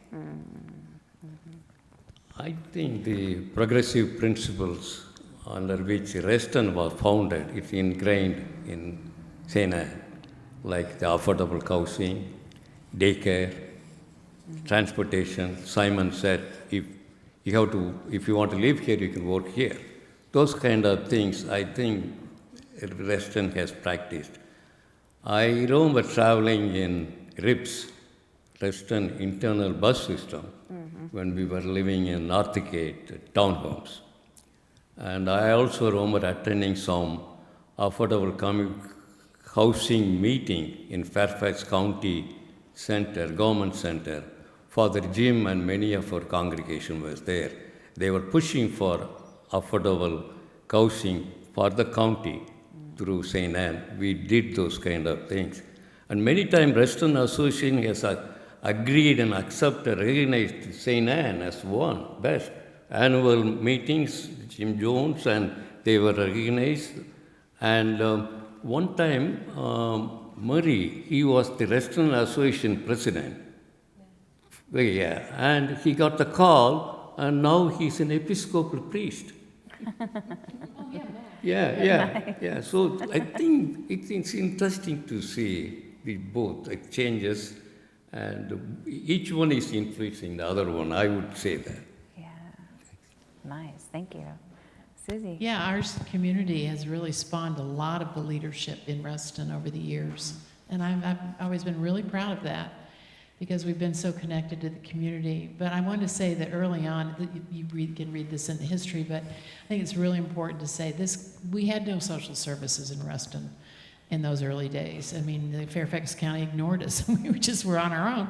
I think the progressive principles under which Reston was founded, it's ingrained in St. Anne, like the affordable housing, daycare, transportation. Simon said, if you want to live here, you can work here. Those kind of things, I think Reston has practiced. I remember traveling in RIPS, Reston Internal Bus System, when we were living in Northgate townhomes. And I also remember attending some affordable housing meeting in Fairfax County Center, Government Center. Father Jim and many of our congregation was there. They were pushing for affordable housing for the county through St. Anne. We did those kind of things. And many times Reston Association has agreed and accepted, recognized St. Anne as one best. Annual meetings, Jim Jones, and they were recognized. And one time, Murray, he was the Reston Association president. Yeah, and he got the call, and now he's an Episcopal priest. Yeah. So I think it's interesting to see the both changes, and each one is influencing the other one. I would say that. Yeah. Nice. Thank you. Susie. Yeah, our community has really spawned a lot of the leadership in Reston over the years. And I've always been really proud of that because we've been so connected to the community. But I want to say that early on, you can read this in the history, but I think it's really important to say this, we had no social services in Reston in those early days. I mean, the Fairfax County ignored us. We were on our own.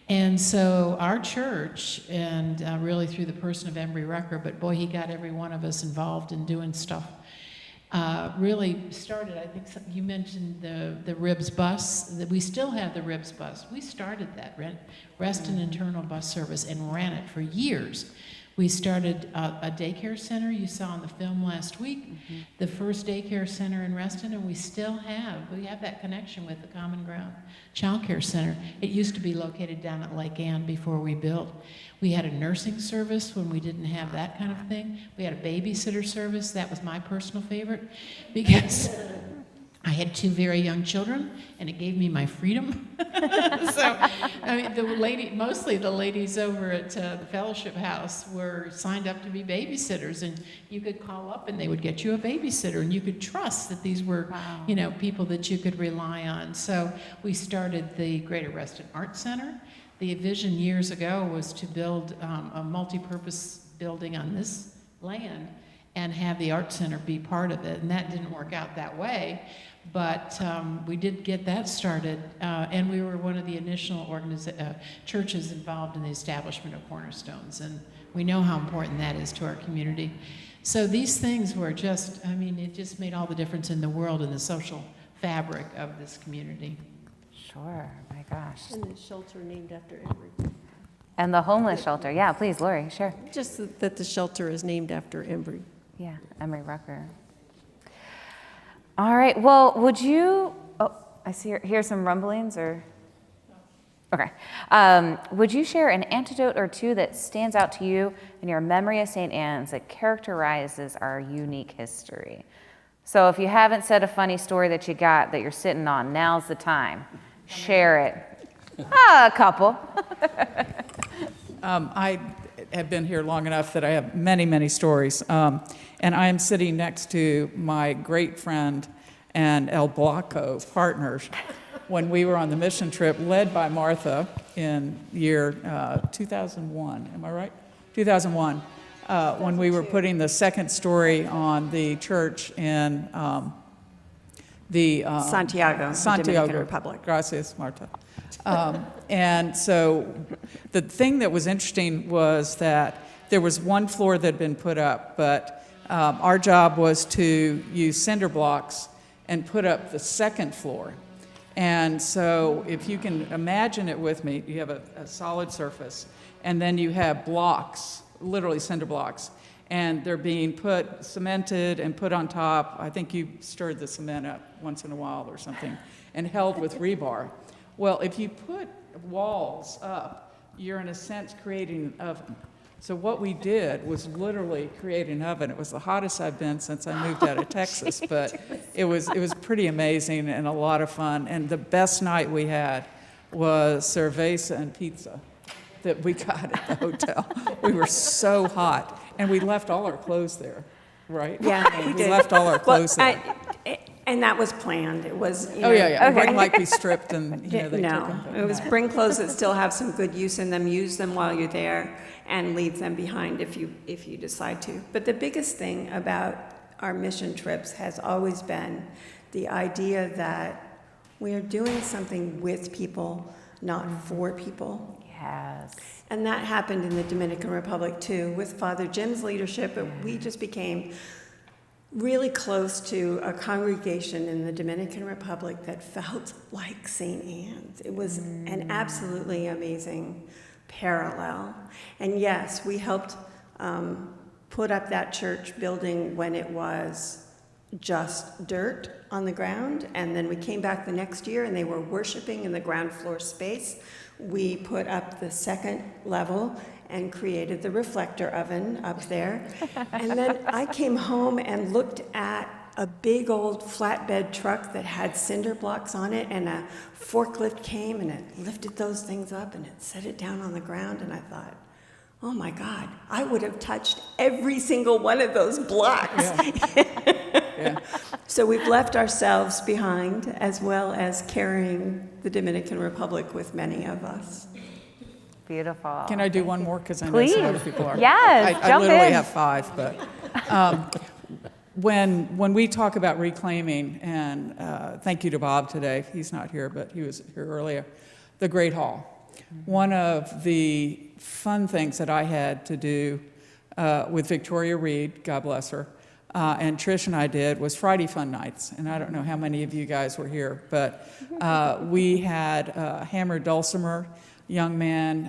And so our church, and really through the person of Embry Rucker, but boy, he got every one of us involved in doing stuff, really started, I think you mentioned the Ribs bus, that we still have the Ribs bus. We started that, Reston Internal Bus Service, and ran it for years. We started a daycare center, you saw in the film last week, the first daycare center in Reston, and we have that connection with the Common Ground Child Care Center. It used to be located down at Lake Ann before we built. We had a nursing service when we didn't have that kind of thing. We had a babysitter service. That was my personal favorite because I had 2 very young children, and it gave me my freedom. So, I mean, mostly the ladies over at the Fellowship House were signed up to be babysitters, and you could call up and they would get you a babysitter, and you could trust that these were, people that you could rely on. So we started the Greater Reston Art Center. The vision years ago was to build a multi-purpose building on this land and have the art center be part of it, and that didn't work out that way. But we did get that started, and we were one of the initial churches involved in the establishment of Cornerstones, and we know how important that is to our community. So these things were just, it just made all the difference in the world and the social fabric of this community. Sure. My gosh. And the shelter named after Embry. And the homeless shelter. Yeah, please, Lori. Sure. Just that the shelter is named after Embry. Yeah, Embry Rucker. All right. Well, would you? Oh, I hear some rumblings, or okay. Would you share an anecdote or two that stands out to you in your memory of St. Anne's that characterizes our unique history? So, if you haven't said a funny story that you got that you're sitting on, now's the time. Share it. A couple. I have been here long enough that I have many, many stories. And I am sitting next to my great friend and El Blanco partners when we were on the mission trip led by Martha in year 2001. Am I right? 2001. When we were putting the second story on the church in Santiago, Dominican Republic. Gracias, Marta. And so the thing that was interesting was that there was one floor that had been put up, but our job was to use cinder blocks and put up the second floor. And so if you can imagine it with me, you have a solid surface, and then you have blocks, literally cinder blocks, and they're being cemented and put on top. I think you stirred the cement up once in a while or something, and held with rebar. Well, if you put walls up, you're in a sense creating an oven. So what we did was literally create an oven. It was the hottest I've been since I moved out of Texas, but it was pretty amazing and a lot of fun. And the best night we had was cerveza and pizza that we got at the hotel. We were so hot, and we left all our clothes there, right? Yeah, we did. left all our clothes there. And that was planned. It was, Yeah. It Okay. wasn't like we stripped and, they took no, them. it was bring clothes that still have some good use in them, use them while you're there, and leave them behind if you decide to. But the biggest thing about our mission trips has always been the idea that we are doing something with people, not for people. Yes. And that happened in the Dominican Republic too. With Father Jim's leadership, we just became really close to a congregation in the Dominican Republic that felt like St. Anne's. It was an absolutely amazing parallel. And yes, we helped put up that church building when it was just dirt on the ground, and then we came back the next year and they were worshiping in the ground floor space. We put up the second level and created the reflector oven up there. And then I came home and looked at a big old flatbed truck that had cinder blocks on it, and a forklift came and it lifted those things up and it set it down on the ground, and I thought, oh my God, I would have touched every single one of those blocks. Yeah. So we've left ourselves behind, as well as carrying the Dominican Republic with many of us. Beautiful. Can I do one more? Because I know Please. some other people are. Yes, I jump literally in. have 5, but when we talk about reclaiming, and thank you to Bob today, he's not here, but he was here earlier, the Great Hall. One of the fun things that I had to do with Victoria Reed, God bless her, and Trish and I did was Friday Fun Nights. And I don't know how many of you guys were here, but we had Hammer Dulcimer, young man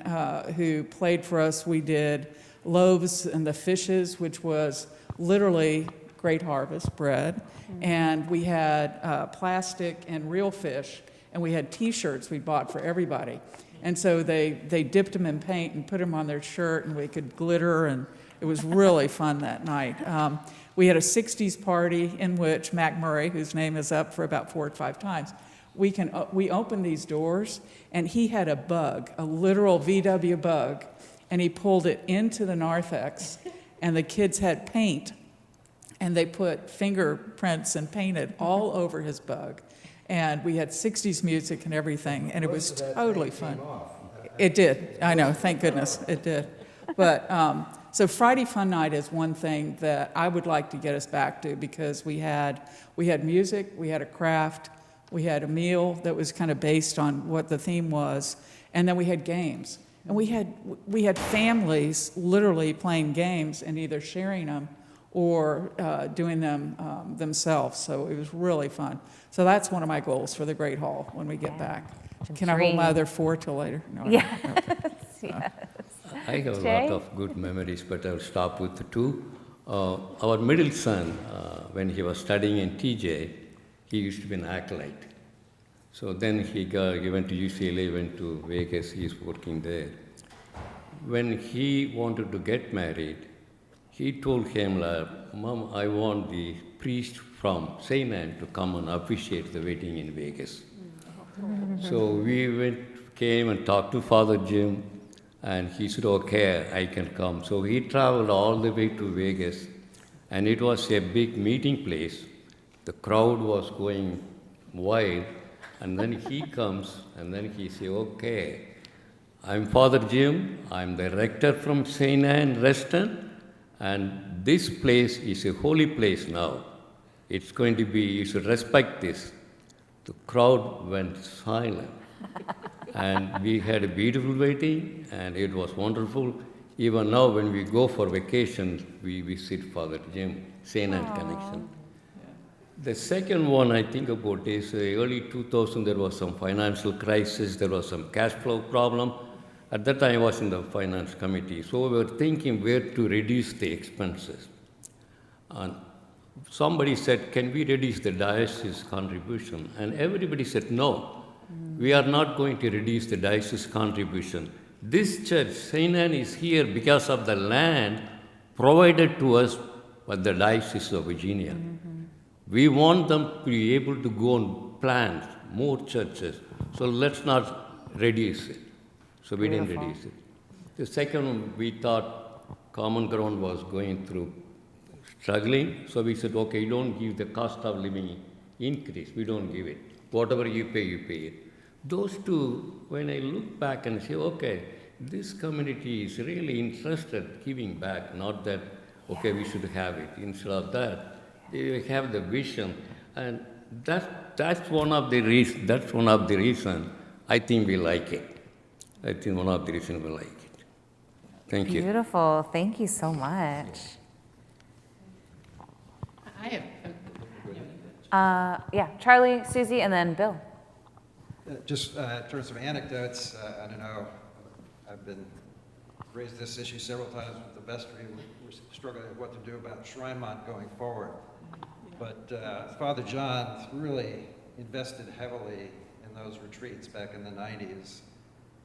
who played for us. We did Loaves and the Fishes, which was literally Great Harvest bread. And we had plastic and real fish, and we had T-shirts we bought for everybody. And so they dipped them in paint and put them on their shirt, and we could glitter, and it was really fun that night. We had a 60s party in which Mac Murray, whose name is up for about 4 or 5 times, we opened these doors, and he had a bug, a literal VW bug, and he pulled it into the narthex, and the kids had paint, and they put fingerprints and painted all over his bug. And we had 60s music and everything, and it was totally fun. It did. I know. Thank goodness it did. But so Friday Fun Night is one thing that I would like to get us back to, because we had music, we had a craft, we had a meal that was kind of based on what the theme was, and then we had games. And we had families literally playing games and either sharing them or doing them themselves. So it was really fun. So that's one of my goals for the Great Hall when we get back. Can I hold my other 4 till later? No, Yes. Okay. Yes. I have a Jay? lot of good memories, but I'll stop with 2. Our middle son, when he was studying in TJ, he used to be an acolyte. So then he went to UCLA, went to Vegas, he's working there. When he wanted to get married, he told him, Mom, I want the priest from St. Anne to come and officiate the wedding in Vegas. So we came and talked to Father Jim, and he said, okay, I can come. So he traveled all the way to Vegas, and it was a big meeting place. The crowd was going wild, and then he comes, and then he said, okay, I'm Father Jim, I'm the rector from St. Anne, Reston, and this place is a holy place now. It's going to be, you should respect this. The crowd went silent. And we had a beautiful wedding, and it was wonderful. Even now, when we go for vacation, we visit Father Jim, St. Anne Connection. The second one I think about is early 2000, there was some financial crisis, there was some cash flow problem. At that time, I was in the finance committee, so we were thinking where to reduce the expenses. And somebody said, can we reduce the diocese contribution? And everybody said, no, we are not going to reduce the diocese contribution. This church, St. Anne, is here because of the land provided to us by the Diocese of Virginia. We want them to be able to go and plant more churches, so let's not reduce it. So we didn't reduce it. The second one, we thought Common Ground was going through struggling, so we said, okay, don't give the cost of living increase, we don't give it. Whatever you pay it. Those two, when I look back and say, okay, this community is really interested in giving back, not that, okay, we should have it. Instead of that, You have the vision, and that's one of the reasons. That's one of the reason I think we like it. I think one of the reasons we like it. Thank you. Beautiful. Thank you so much. I have, Yeah, Charlie, Susie, and then Bill. Just in terms of anecdotes, I don't know, I've been raised this issue several times with the vestry. We're struggling with what to do about Shrinemont going forward. But Father John really invested heavily in those retreats back in the 90s.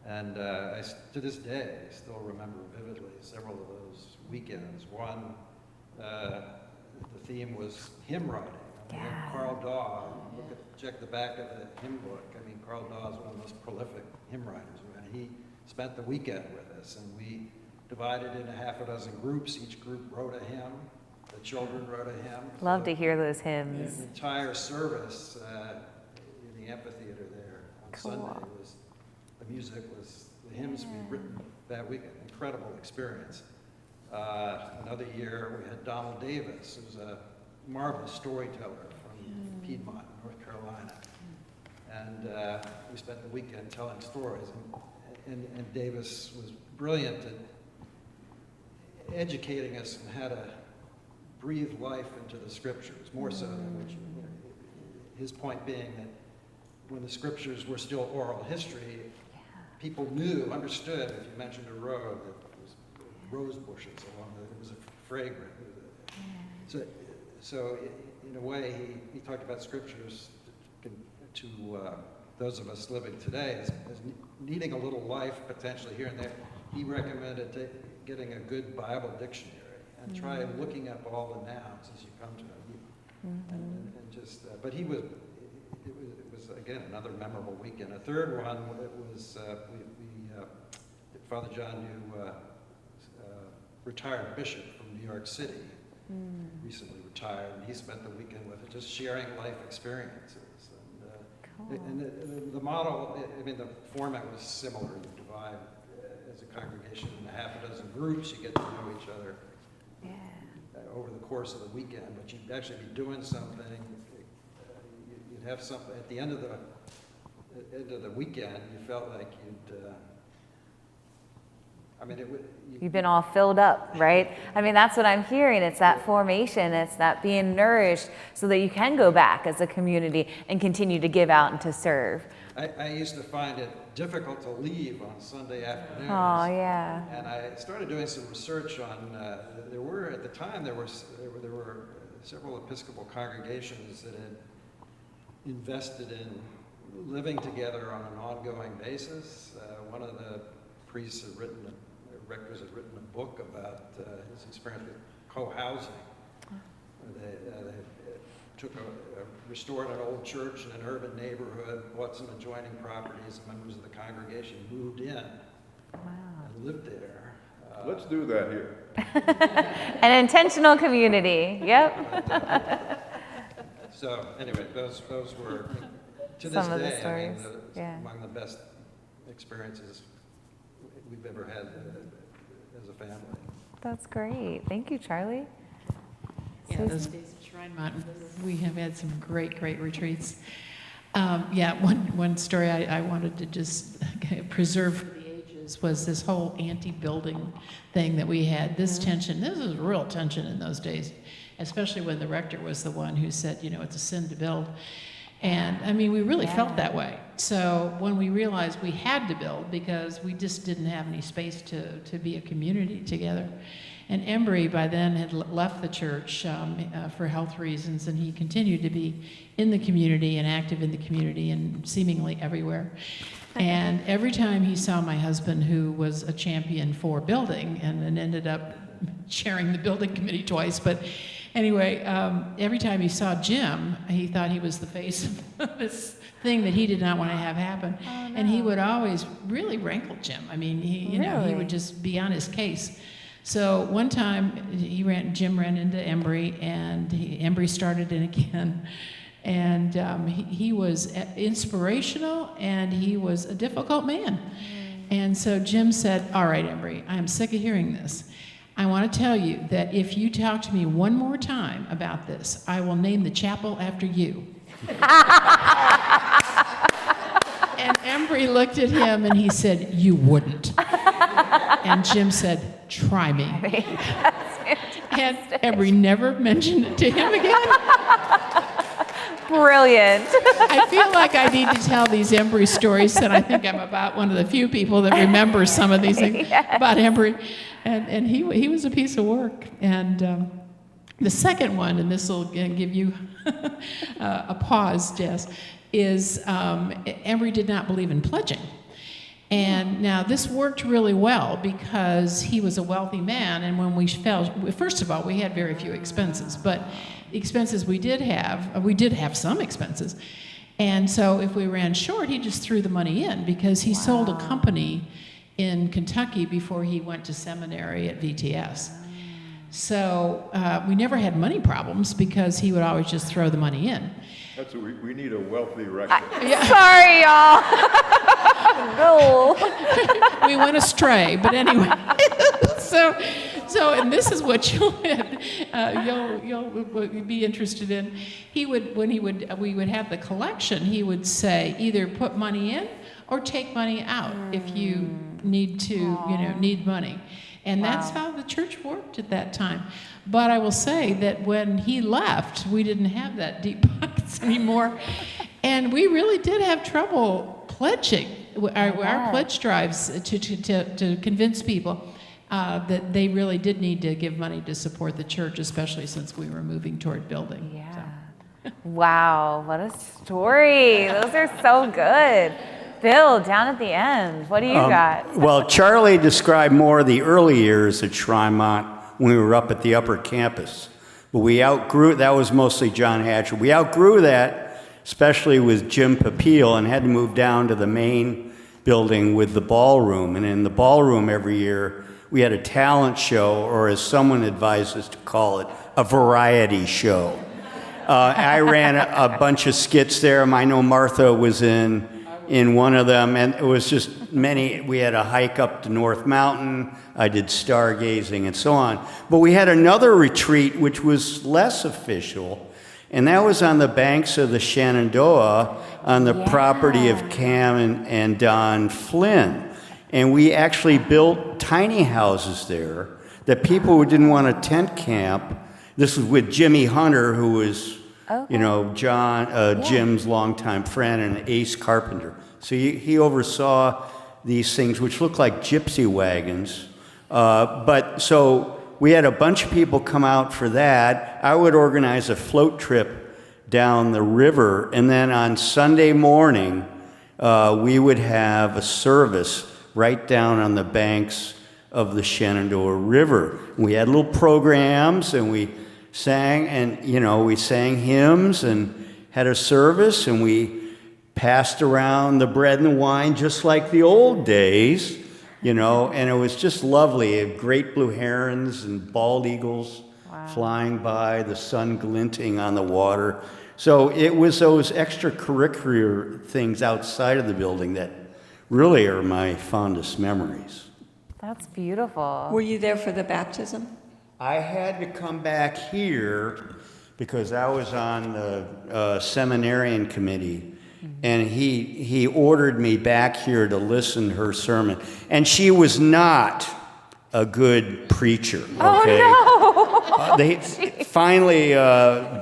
And to this day, I still remember vividly several of those weekends. One, the theme was hymn writing. I mean, Carl Daw, check the back of the hymn book. I mean, Carl Daw is one of the most prolific hymn writers. And he spent the weekend with us, and we divided into half a dozen groups. Each group wrote a hymn. The children wrote a hymn. Love to hear those hymns. The entire service in the amphitheater there on Sunday was, the music was, the hymns we'd written that weekend. Incredible experience. Another year we had Donald Davis, who's a marvelous storyteller from Piedmont, North Carolina. And we spent the weekend telling stories. And Davis was brilliant at educating us on how to breathe life into the scriptures, more so than which, his point being that when the scriptures were still oral history, people knew, understood, if you mentioned a road, that there was rose bushes along it, it was a fragrant. So in a way, he talked about scriptures to those of us living today as needing a little life potentially here and there. He recommended getting a good Bible dictionary and try looking up all the nouns as you come to them. And just, but it was again another memorable weekend. A third one, it was Father John knew retired bishop from New York City, recently retired, and he spent the weekend with it, just sharing life experiences. And the model, I mean, the format was similar. You divide as a congregation into half a dozen groups. You get to know each other over the course of the weekend. But you'd actually be doing something. You'd have something at the end of the weekend. You felt like you'd. I mean, You've been all filled up, right? I mean, that's what I'm hearing. It's that formation. It's that being nourished so that you can go back as a community and continue to give out and to serve. I used to find it difficult to leave on Sunday afternoons. Oh, yeah. And I started doing some research on, at the time, there were several Episcopal congregations that had invested in living together on an ongoing basis. One of the priests had rectors had written a book about his experience with co-housing. They restored an old church in an urban neighborhood, bought some adjoining properties, and members of the congregation moved in and lived there. Let's do that here. An intentional community, yep. So anyway, those were, to this Some of the day, I mean, stories, yeah. among the best experiences we've ever had as a family. That's great. Thank you, Charlie. yeah, those days at Shrinemont, we have had some great retreats. One story I wanted to just preserve for the ages was this whole anti-building thing that we had. This tension, this was real tension in those days, especially when the rector was the one who said, it's a sin to build. And I mean, we really felt that way. So when we realized we had to build because we just didn't have any space to be a community together. And Embry by then had left the church for health reasons, and he continued to be in the community and active in the community and seemingly everywhere. And every time he saw my husband, who was a champion for building and ended up chairing the building committee twice, but anyway, every time he saw Jim, he thought he was the face of this thing that he did not want to have happen. Oh, no. And he would always really rankle Jim. I mean, he would just be on his case. So one time, Jim ran into Embry, and Embry started in again. And he was inspirational, and he was a difficult man. And so Jim said, "All right, Embry, I am sick of hearing this. I want to tell you that if you talk to me one more time about this, I will name the chapel after you. And Embry looked at him and he said, "You wouldn't." And Jim said, "Try me." And Embry never mentioned it to him again. Brilliant. I feel like I need to tell these Embry stories, and I think I'm about one of the few people that remember some of these things about Embry. And he was a piece of work. And the second one, and this will give you a pause, Jess, is Embry did not believe in pledging. And now this worked really well because he was a wealthy man, and when we fell, first of all, we had very few expenses, but the expenses we did have some expenses. And so if we ran short, he just threw the money in because he sold a company in Kentucky before he went to seminary at VTS. So we never had money problems because he would always just throw the money in. That's what we need, a wealthy rector. Sorry, y'all. No. We went astray, but anyway. So, and this is what you'll be interested in. We would have the collection, he would say either put money in or take money out if you need to, need money. And that's how the church worked at that time. But I will say that when he left, we didn't have that deep pockets anymore. And we really did have trouble pledging our pledge drives to convince people that they really did need to give money to support the church, especially since we were moving toward building. Yeah. So. Wow, what a story. Those are so good. Bill, down at the end, what do you got? Well, Charlie described more of the early years at Shrymont when we were up at the upper campus. But we outgrew, that was mostly John Hatcher. We outgrew that, especially with Jim Papil, and had to move down to the main building with the ballroom. And in the ballroom every year, we had a talent show, or as someone advised us to call it, a variety show. I ran a bunch of skits there. I know Martha was in one of them, and it was just many. We had a hike up to North Mountain. I did stargazing and so on. But we had another retreat which was less official, and that was on the banks of the Shenandoah on the property of Cam and Don Flynn. And we actually built tiny houses there that people who didn't want to tent camp. This was with Jimmy Hunter, who was Jim's longtime friend and ace carpenter. So he oversaw these things, which looked like gypsy wagons. But so we had a bunch of people come out for that. I would organize a float trip down the river, and then on Sunday morning, we would have a service right down on the banks of the Shenandoah River. We had little programs, and we sang, and we sang hymns and had a service, and we passed around the bread and the wine just like the old days, and it was just lovely. Great blue herons and bald eagles flying by, the sun glinting on the water. So it was those extracurricular things outside of the building that really are my fondest memories. That's beautiful. Were you there for the baptism? I had to come back here because I was on the seminarian committee, and he ordered me back here to listen to her sermon. And she was not a good preacher, okay? Oh, no!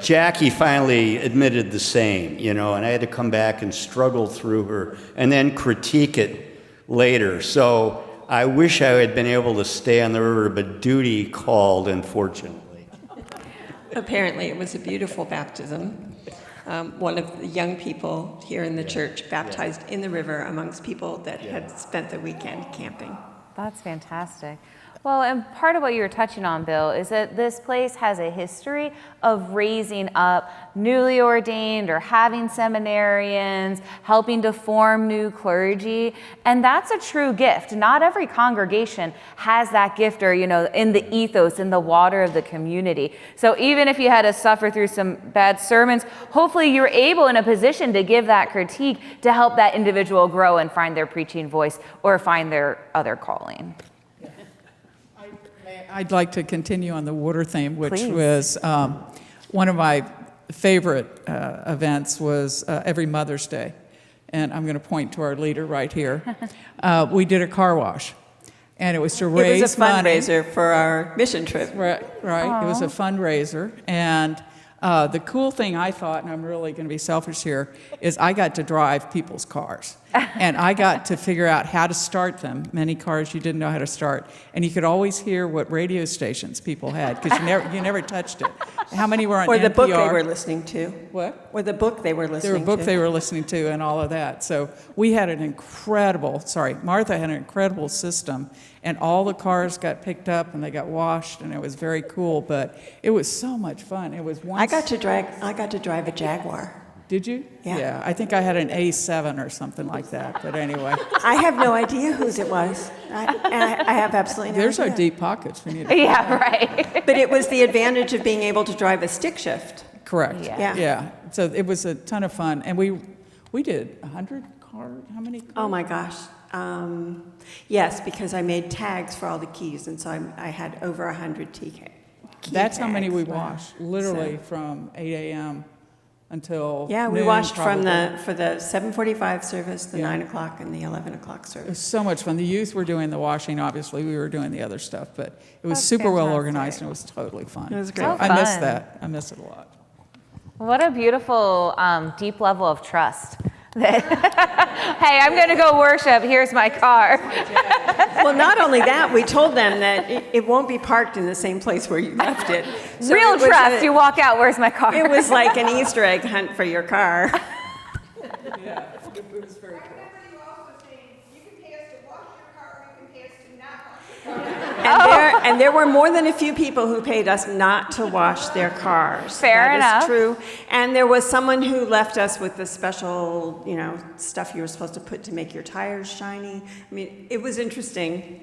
Jackie finally admitted the same, and I had to come back and struggle through her and then critique it later. So I wish I had been able to stay on the river, but duty called, unfortunately. Apparently, it was a beautiful baptism. One of the young people here in the church baptized in the river amongst people that had spent the weekend camping. That's fantastic. Well, and part of what you were touching on, Bill, is that this place has a history of raising up newly ordained or having seminarians, helping to form new clergy, and that's a true gift. Not every congregation has that gift or, in the ethos, in the water of the community. So even if you had to suffer through some bad sermons, hopefully you're able in a position to give that critique to help that individual grow and find their preaching voice or find their other calling. May I'd like to continue on the water theme, which Please. was one of my favorite events was every Mother's Day. And I'm going to point to our leader right here. We did a car wash, and it was to raise It was a money. fundraiser for our mission trip. Right. It was a fundraiser. And the cool thing I thought, and I'm really going to be selfish here, is I got to drive people's cars. And I got to figure out how to start them. Many cars you didn't know how to start. And you could always hear what radio stations people had, because you never touched it. How many were on Or the NPR? book they were listening to. What? Or the book they were listening to. There were books they were listening to and all of that. So we had Martha had an incredible system, and all the cars got picked up and they got washed, and it was very cool, but it was so much fun. It was once. I got to drive a Jaguar. Did you? Yeah. I think I had an A7 or something like that, but anyway. I have no idea whose it was. I have absolutely no There's idea. our deep pockets. We need to Yeah, right. But it was the advantage of being able to drive a stick shift. correct. Yeah. Yeah. So it was a ton of fun, and we did 100 cars. How many cars? Oh my gosh. Yes, because I made tags for all the keys, and so I had over 100 key That's how many tags. we Wow. washed, literally from 8 a.m. until Yeah, we noon, washed probably. for the 7:45 service, the Yeah. 9 o'clock, and the 11 o'clock It service. was so much fun. The youth were doing the washing, obviously. We were doing the other stuff, but it was That's super well fantastic. organized, and it was totally fun. It was great. So So I miss fun. that. I miss it a lot. What a beautiful, deep level of trust. Hey, I'm going to go worship. Here's my car. Well, not only that, we told them that it won't be parked in the same place where you left it. So Real it was trust. You walk out. Where's my car? It was like an Easter egg hunt for your car. Yeah, it was very cool. And there were more than a few people who paid us not to wash their cars. Fair That enough. is true. And there was someone who left us with the special, stuff you were supposed to put to make your tires shiny. I mean, it was interesting.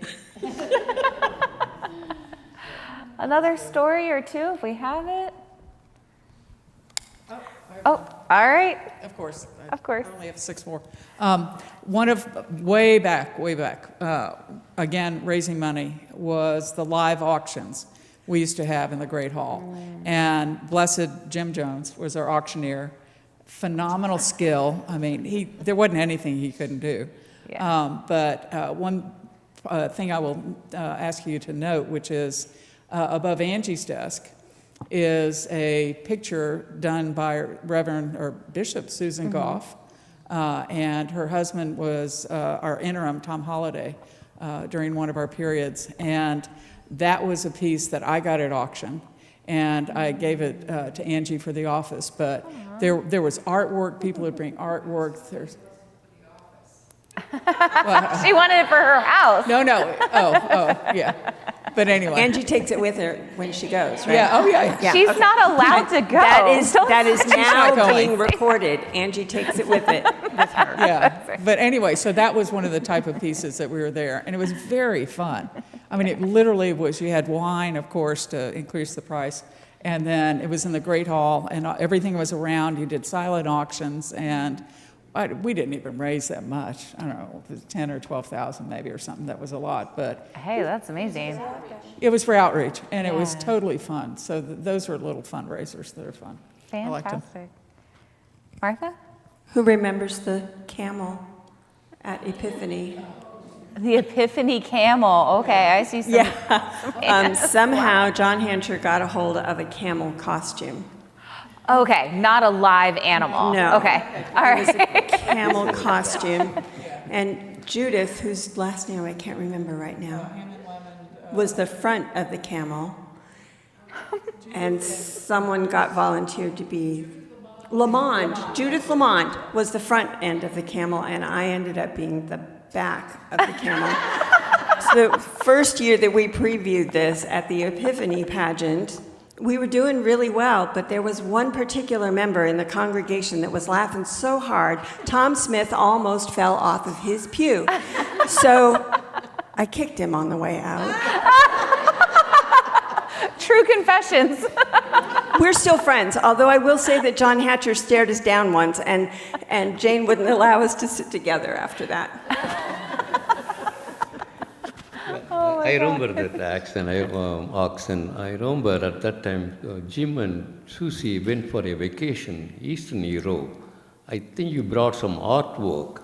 Another story or two, if we have it. Oh, all right. Of course. Of course. I only have 6 more. One of, way back, again, raising money, was the live auctions we used to have in the Great Hall. And blessed Jim Jones was our auctioneer. Phenomenal skill. I mean, there wasn't anything he couldn't do. Yeah. But one thing I will ask you to note, which is above Angie's desk, is a picture done by Reverend or Bishop Susan Goff, and her husband was our interim, Tom Holliday, during one of our periods. And that was a piece that I got at auction, and I gave it to Angie for the office. But there was artwork, people would bring artwork. There's She wanted it for her house. no. Oh, yeah. But anyway. Angie takes it with her when she goes, right? Yeah, oh, yeah. Yeah, She's okay. not allowed to go. That is Don't now not going. being recorded. Angie takes it with her. Yeah, but anyway, so that was one of the type of pieces that we were there, and it was very fun. I mean, it literally was, you had wine, of course, to increase the price, and then it was in the Great Hall, and everything was around. You did silent auctions, and we didn't even raise that much. I don't know, it was 10 or 12,000 maybe or something. That was a lot, but Hey, that's amazing. it was for outreach, and it was Yeah. totally fun. So those were little fundraisers that are fun. I liked them. Fantastic. Martha? Who remembers the camel at Epiphany? The Epiphany camel. Okay, I see some. Yeah. Somehow John Hancher got a hold of a camel costume. Okay, not a live animal. No. Okay, all It was a right. camel costume. And Judith, whose last name I can't remember right now, was the front of the camel. And someone got volunteered to be Lamond. Judith Lamond was the front end of the camel, and I ended up being the back of the camel. So the first year that we previewed this at the Epiphany pageant, we were doing really well, but there was one particular member in the congregation that was laughing so hard, Tom Smith almost fell off of his pew. So I kicked him on the way out. True confessions. We're still friends, although I will say that John Hatcher stared us down once, and Jane wouldn't allow us to sit together after that. Oh I remember that auction. I remember at that time, Jim and Susie went for a vacation, Eastern Europe. I think you brought some artwork,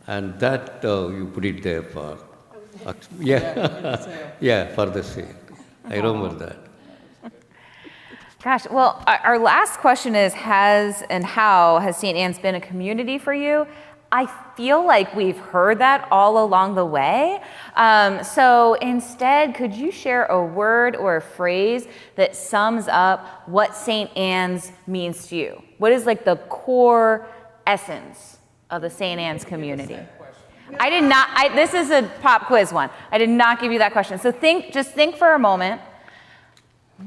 and that you put it there for, yeah, for the sale. I remember that. Gosh, well, our last question is, has and how has St. Anne's been a community for you? I feel like we've heard that all along the way. So instead, could you share a word or a phrase that sums up what St. Anne's means to you? What is like the core essence of the St. Anne's community? I did not, this is a pop quiz one. I did not give you that question. So just think for a moment.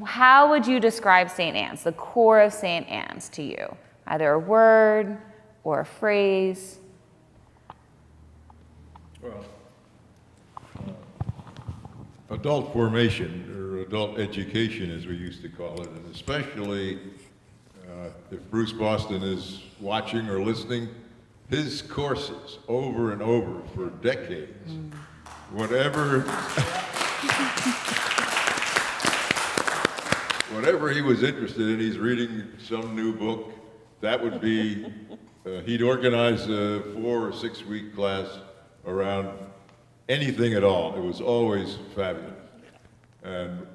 How would you describe St. Anne's, the core of St. Anne's to you? Either a word or a phrase? Well, adult formation, or adult education as we used to call it, and especially if Bruce Boston is watching or listening, his courses over and over for decades, whatever he was interested in, he's reading some new book, that would be, he'd organize a 4 or 6 week class around anything at all. It was always fabulous. And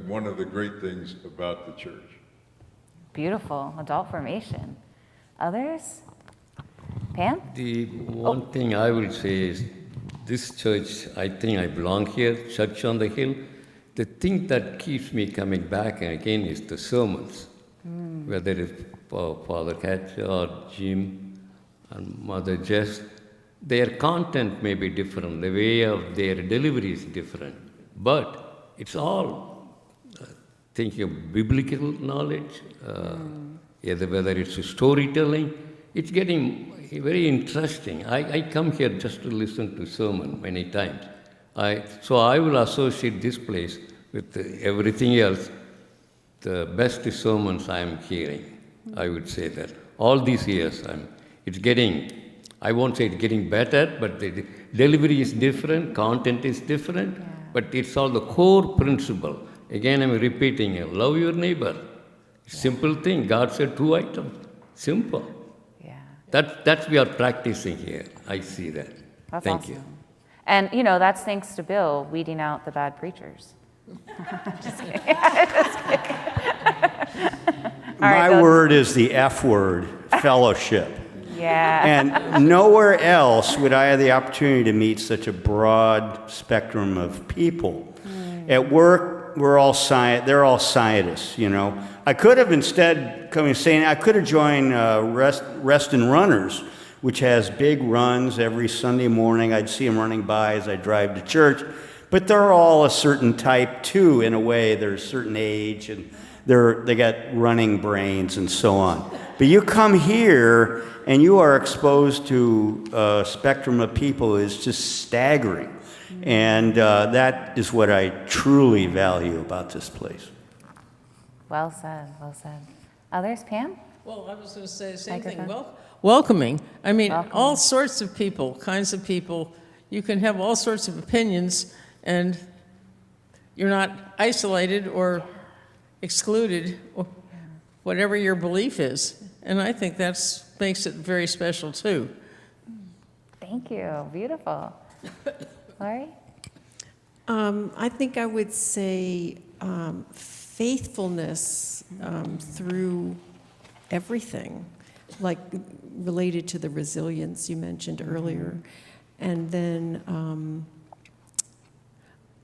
one of the great things about the church. Beautiful, adult formation. Others? Pam? The one thing I will say is, this church, I think I belong here, Church on the Hill. The thing that keeps me coming back again is the sermons, whether it's Father Cat or Jim and Mother Jess. Their content may be different, the way of their delivery is different, but it's all thinking of biblical knowledge, whether it's storytelling. It's getting very interesting. I come here just to listen to sermon many times. So I will associate this place with everything else. The best sermons I am hearing, I would say that. All these years, it's getting, I won't say it's getting better, but the delivery is different, content is different, but it's all the core principle. Again, I'm repeating it, love your neighbor. Simple thing, God said 2 items, simple. Yeah. That's we are practicing here. I see that. That's Thank awesome. you. And, that's thanks to Bill weeding out the bad preachers. Just kidding. My Bill. word is the F word, fellowship. Yeah. And nowhere else would I have the opportunity to meet such a broad spectrum of people. At work, they're all scientists, I could have instead I could have joined Reston Runners, which has big runs every Sunday morning. I'd see them running by as I drive to church. But they're all a certain type, too, in a way. They're a certain age, and they got running brains and so on. But you come here, and you are exposed to a spectrum of people is just staggering. And that is what I truly value about this place. Well said, well said. Others, Pam? Well, I was going to say the same thing. Microphone. Welcoming. I mean, Welcoming. all sorts of people, kinds of people. You can have all sorts of opinions, and you're not isolated or excluded, or whatever your belief is. And I think that makes it very special, too. Thank you. Beautiful. Laurie? I think I would say faithfulness through everything, like related to the resilience you mentioned earlier. And then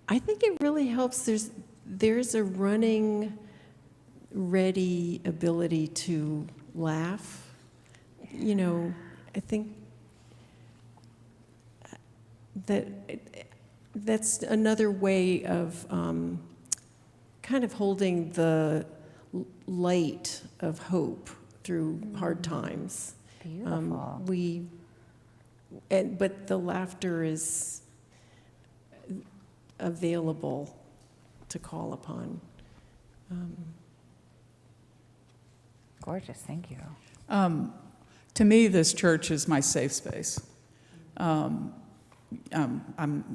I think it really helps. There's a running, ready ability to laugh. I think that's another way of kind of holding the light of hope through hard times. Beautiful. But the laughter is available to call upon. Gorgeous, thank you. To me, this church is my safe space. I'm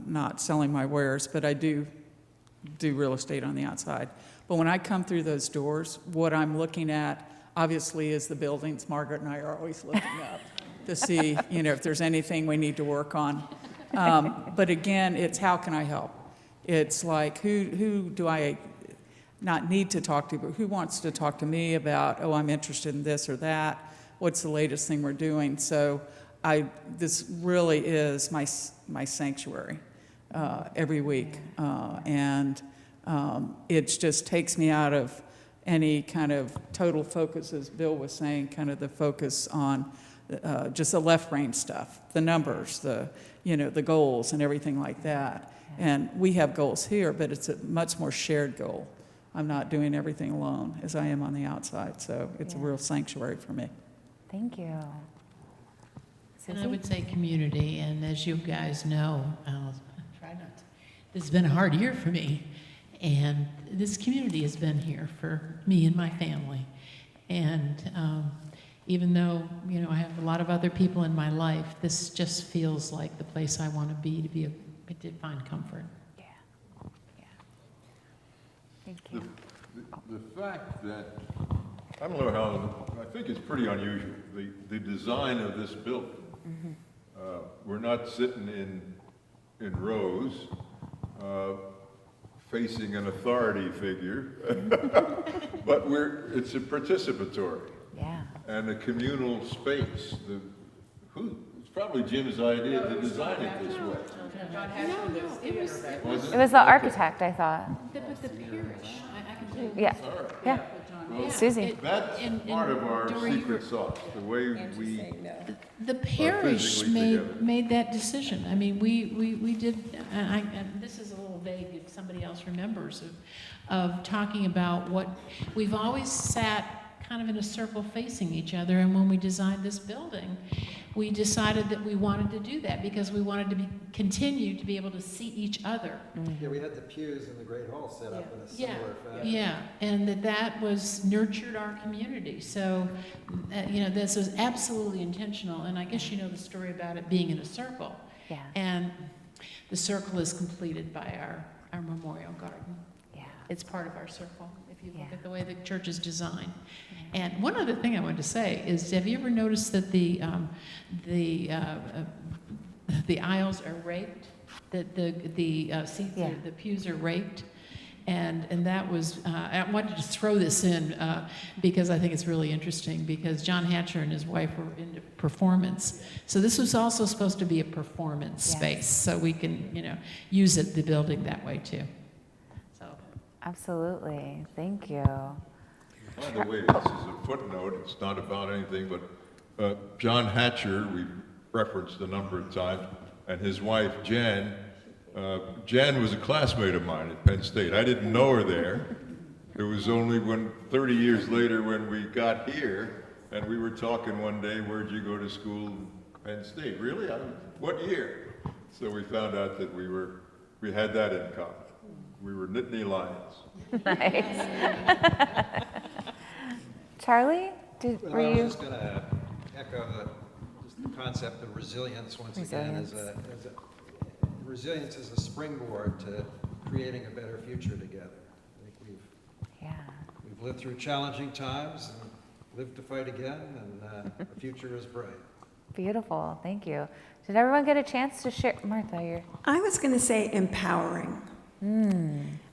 not selling my wares, but I do do real estate on the outside. But when I come through those doors, what I'm looking at, obviously, is the buildings. Margaret and I are always looking up to see, if there's anything we need to work on. But again, it's how can I help? It's like, who do I not need to talk to, but who wants to talk to me about, oh, I'm interested in this or that. What's the latest thing we're doing? So this really is my sanctuary every week. And it just takes me out of any kind of total focus, as Bill was saying, kind of the focus on just the left brain stuff, the numbers, the goals and everything like that. And we have goals here, but it's a much more shared goal. I'm not doing everything alone as I am on the outside, so it's a real sanctuary for me. Thank you. And I would say community, and as you guys know, I'll try not to. This has been a hard year for me, and this community has been here for me and my family. And even though, I have a lot of other people in my life, this just feels like the place I want to find comfort. Yeah. Yeah. Thank you. The fact that, I don't know how, I think it's pretty unusual, the design of this building. We're not sitting in rows facing an authority figure, but it's a participatory and a communal space. It's probably Jim's idea to design it this way. It was the architect, I thought. The parish, I can tell you. Yeah. Yeah. Susie. That's part of our secret sauce, the way we. The parish physically together. made that decision. I mean, we did, and this is a little vague if somebody else remembers, of talking about what, we've always sat kind of in a circle facing each other, and when we designed this building, we decided that we wanted to do that because we wanted to continue to be able to see each other. Yeah, we had the pews in the Great Hall set up in a similar fashion. Yeah, and that was nurtured our community. So, this was absolutely intentional. And I guess you know the story about it being in a circle. Yeah. And the circle is completed by our memorial garden. Yeah. It's part of our circle, if you look Yeah. at the way the church is designed. And one other thing I wanted to say is, have you ever noticed that the aisles are raked? That the seats, the pews are raked? And that was, I wanted to throw this in because I think it's really interesting, because John Hatcher and his wife were into performance. So this was also supposed to be a performance space, so we can, use the building that way too. So. Absolutely. Thank you. By the way, this is a footnote, it's not about anything, but John Hatcher, we've referenced a number of times, and his wife, Jan was a classmate of mine at Penn State. I didn't know her there. It was only 30 years later when we got here, and we were talking one day, where'd you go to school? Penn State. Really? What year? So we found out that we had that in common. We were Nittany Lions. Nice. Charlie, I were was you? just going to echo the concept of resilience once again. Resilience is a springboard to creating a better future together. I think we've lived through challenging times and lived to fight again, and the future is bright. Beautiful. Thank you. Did everyone get a chance to share? Martha, you're. I was going to say empowering.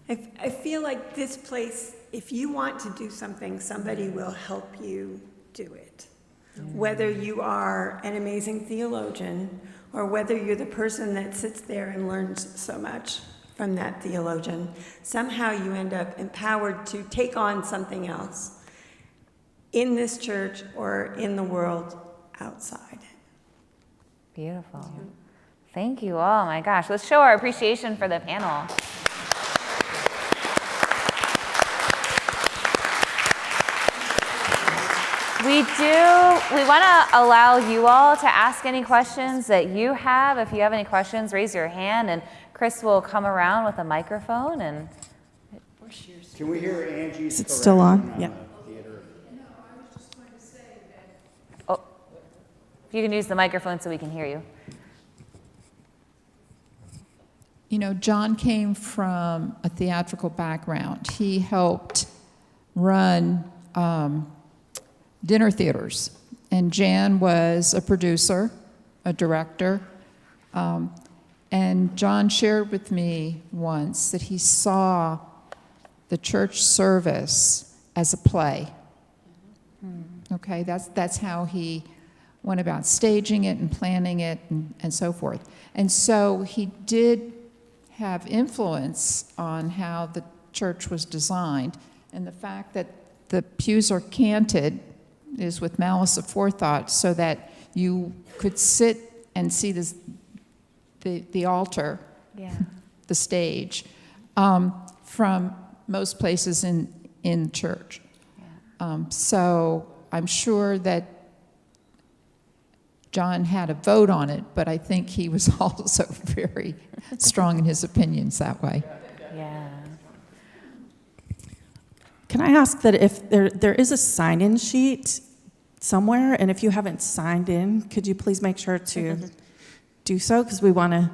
I feel like this place, if you want to do something, somebody will help you do it. Whether you are an amazing theologian or whether you're the person that sits there and learns so much from that theologian, somehow you end up empowered to take on something else in this church or in the world outside. Beautiful. Thank you. Oh my gosh. Let's show our appreciation for the panel. We want to allow you all to ask any questions that you have. If you have any questions, raise your hand and Chris will come around with a microphone and. Can we hear Angie's? Is it still on? Yeah. Oh, if you can use the microphone so we can hear you. You know, John came from a theatrical background. He helped run dinner theaters, and Jan was a producer, a director. And John shared with me once that he saw the church service as a play. Okay, that's how he went about staging it and planning it and so forth. And so he did have influence on how the church was designed. And the fact that the pews are canted is with malice aforethought so that you could sit and see this, the altar, Yeah. the stage, from most places in church. So I'm sure that John had a vote on it, but I think he was also very strong in his opinions that way. Yeah. Can I ask that if there is a sign-in sheet somewhere, and if you haven't signed in, could you please make sure to do so? Because we want to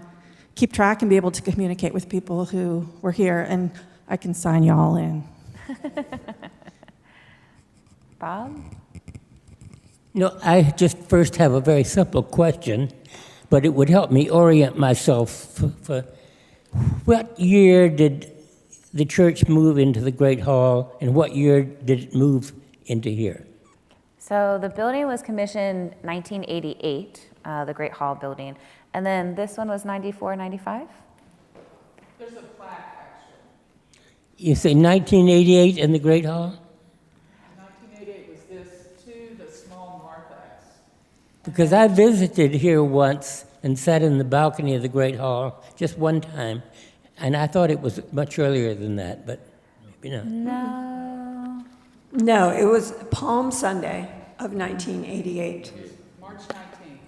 keep track and be able to communicate with people who were here, and I can sign you all in. Bob? No, I just first have a very simple question, but it would help me orient myself for what year did the church move into the Great Hall, and what year did it move into here? So the building was commissioned 1988, the Great Hall building. And then this one was 94, 95? There's a plaque, actually. You say 1988 in the Great Hall? 1988 was this to the small narthex. Because I visited here once and sat in the balcony of the Great Hall just one time, and I thought it was much earlier than that, but maybe not. No. No, it was Palm Sunday of 1988. March 19th,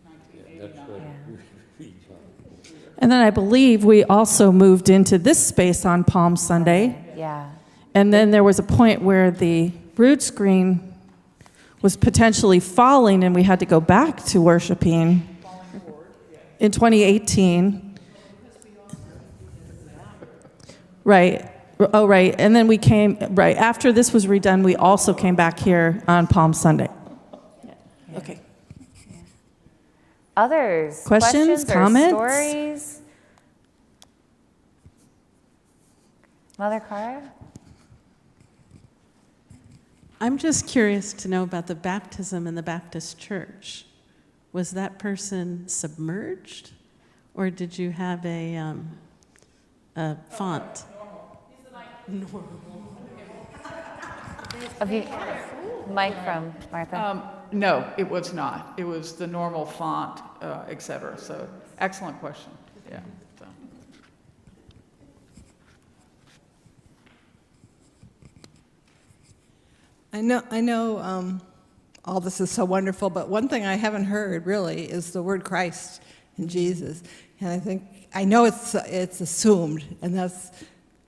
1989. Yeah. And then I believe we also moved into this space on Palm Sunday. Yeah. And then there was a point where the root screen was potentially falling, and we had to go back to worshiping in 2018. Right. Oh, right. And then we came, right, after this was redone, we also came back here on Palm Sunday. Okay. Others? Questions, or comments? stories? Mother Cara? I'm just curious to know about the baptism in the Baptist church. Was that person submerged, or did you have a font? Mike from Martha. No, it was not. It was the normal font, et cetera. So, excellent question. Yeah. So. I know all this is so wonderful, but one thing I haven't heard really is the word Christ and Jesus. And I know it's assumed, and that's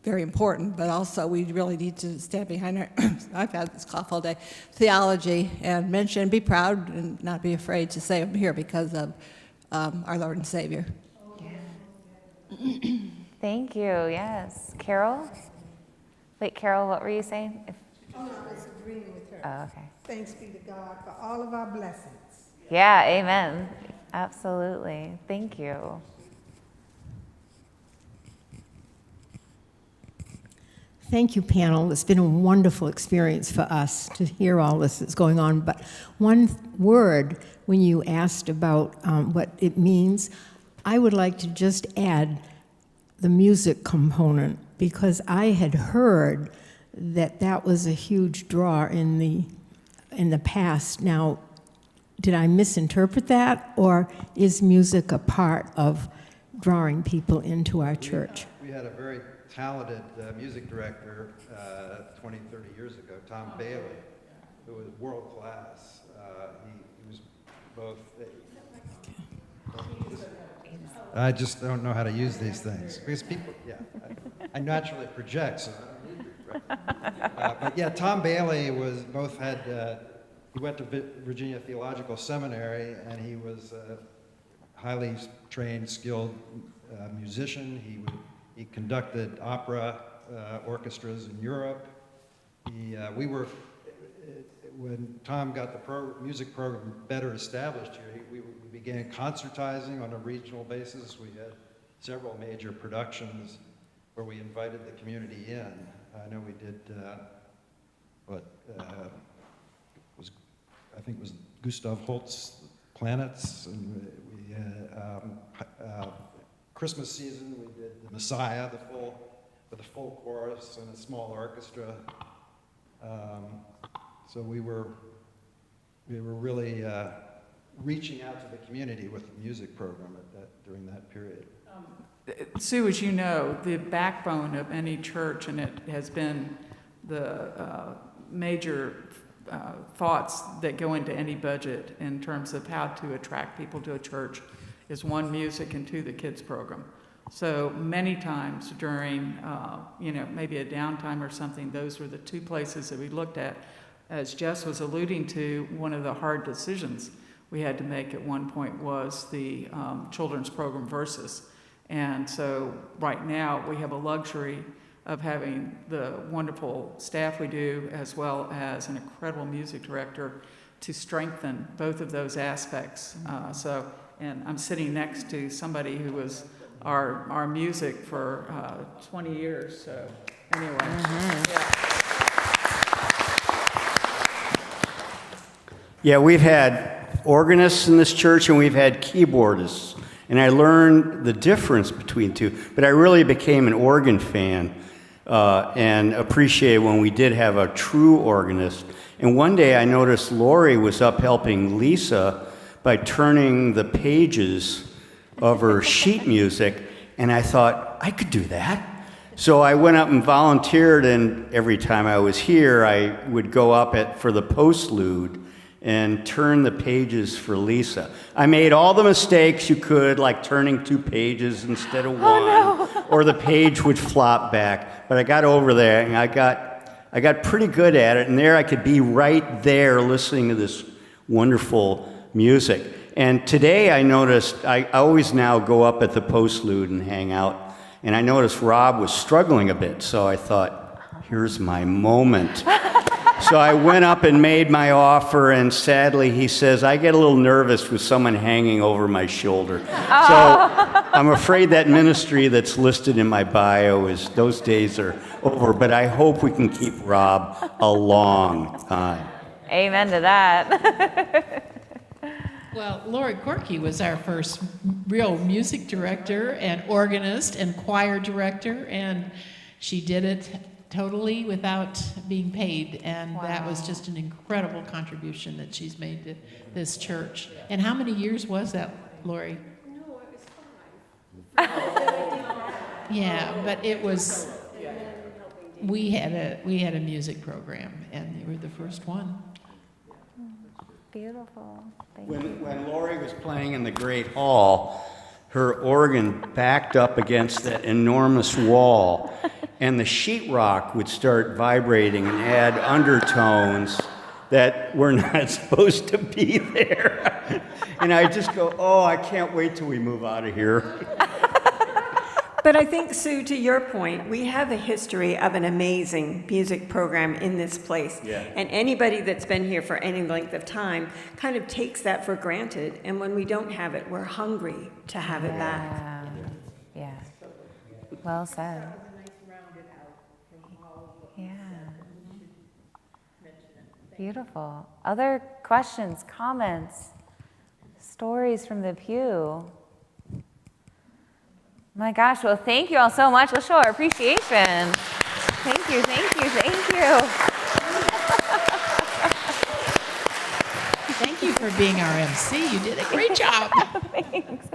very important, but also we really need to stand behind our, I've had this cough all day, theology, and mention, be proud and not be afraid to say I'm here because of our Lord and Savior. Thank you. Yes. Carol? Wait, Carol, what were you saying? Oh, no, I was agreeing with her. Oh, okay. Thanks be to God for all of our blessings. Yeah, amen. Absolutely. Thank you. Thank you, panel. It's been a wonderful experience for us to hear all this that's going on. But one word, when you asked about what it means, I would like to just add the music component, because I had heard that was a huge draw in the past. Now, did I misinterpret that, or is music a part of drawing people into our church? We had a very talented music director 20, 30 years ago, Tom Bailey, who was world class. He was both. I just don't know how to use these things because people. Yeah, I naturally project, so I don't need to. But yeah, Tom Bailey was both had. He went to Virginia Theological Seminary, and he was highly trained, skilled musician. He conducted opera orchestras in Europe. When Tom got the music program better established here, we began concertizing on a regional basis. We had several major productions where we invited the community in. I know we did I think it was Gustav Holst's Planets, and we had Christmas season, we did the Messiah, with a full chorus and a small orchestra. So we were really reaching out to the community with the music program during that period. Sue, as you know, the backbone of any church, and it has been the major thoughts that go into any budget in terms of how to attract people to a church, is one, music, and two, the kids program. So many times during, maybe a downtime or something, those were the two places that we looked at. As Jess was alluding to, one of the hard decisions we had to make at one point was the children's program versus. And so right now we have a luxury of having the wonderful staff we do, as well as an incredible music director to strengthen both of those aspects. And I'm sitting next to somebody who was our music for 20 years. So anyway. Yeah, we've had organists in this church and we've had keyboardists. And I learned the difference between two. But I really became an organ fan and appreciated when we did have a true organist. And one day I noticed Lori was up helping Lisa by turning the pages of her sheet music. And I thought, I could do that. So I went up and volunteered, and every time I was here, I would go up for the postlude and turn the pages for Lisa. I made all the mistakes you could, like turning 2 pages instead of one, or the page would flop back. But I got over there, and I got pretty good at it, and there I could be right there listening to this wonderful music. And today I noticed, I always now go up at the postlude and hang out, and I noticed Rob was struggling a bit, so I thought, here's my moment. So I went up and made my offer, and sadly he says, I get a little nervous with someone hanging over my shoulder. So I'm afraid that ministry that's listed in my bio those days are over, but I hope we can keep Rob a long time. Amen to that. Well, Lori Corky was our first real music director and organist and choir director, and she did it totally without being paid, and that was just an incredible contribution that she's made to this church. And how many years was that, Lori? No, it was 5. Yeah, but it was. We had a music program, and they were the first one. Beautiful. When Lori was playing in the Great Hall, her organ backed up against that enormous wall, and the sheetrock would start vibrating and add undertones that were not supposed to be there. And I just go, oh, I can't wait till we move out of here. But I think, Sue, to your point, we have a history of an amazing music program in this place. Yeah. And anybody that's been here for any length of time kind of takes that for granted. And when we don't have it, we're hungry to have it back. Yeah. Well said. Yeah. Beautiful. Other questions, comments, stories from the pew? My gosh, well, thank you all so much. Let's show our appreciation. Thank you, thank you, thank you. Thank you for being our MC. You did a great job. Thanks.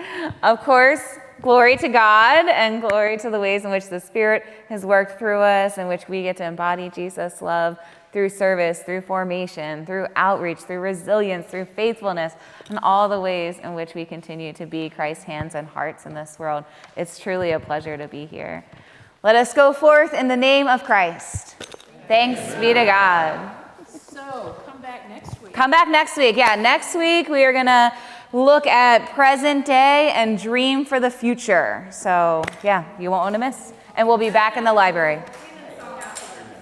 Of course, glory to God and glory to the ways in which the Spirit has worked through us, in which we get to embody Jesus' love through service, through formation, through outreach, through resilience, through faithfulness, and all the ways in which we continue to be Christ's hands and hearts in this world. It's truly a pleasure to be here. Let us go forth in the name of Christ. Thanks be to God. So, come back next week. Come back next week. Yeah, next week we are going to look at present day and dream for the future. So yeah, you won't want to miss. And we'll be back in the library.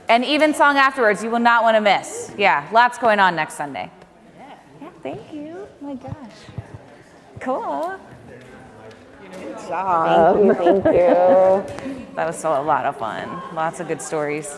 And even song afterwards, you will not want to miss. Yeah, lots going on next Sunday. Yeah, thank you. Oh my gosh. Cool. Good job. Thank you. That was still a lot of fun. Lots of good stories.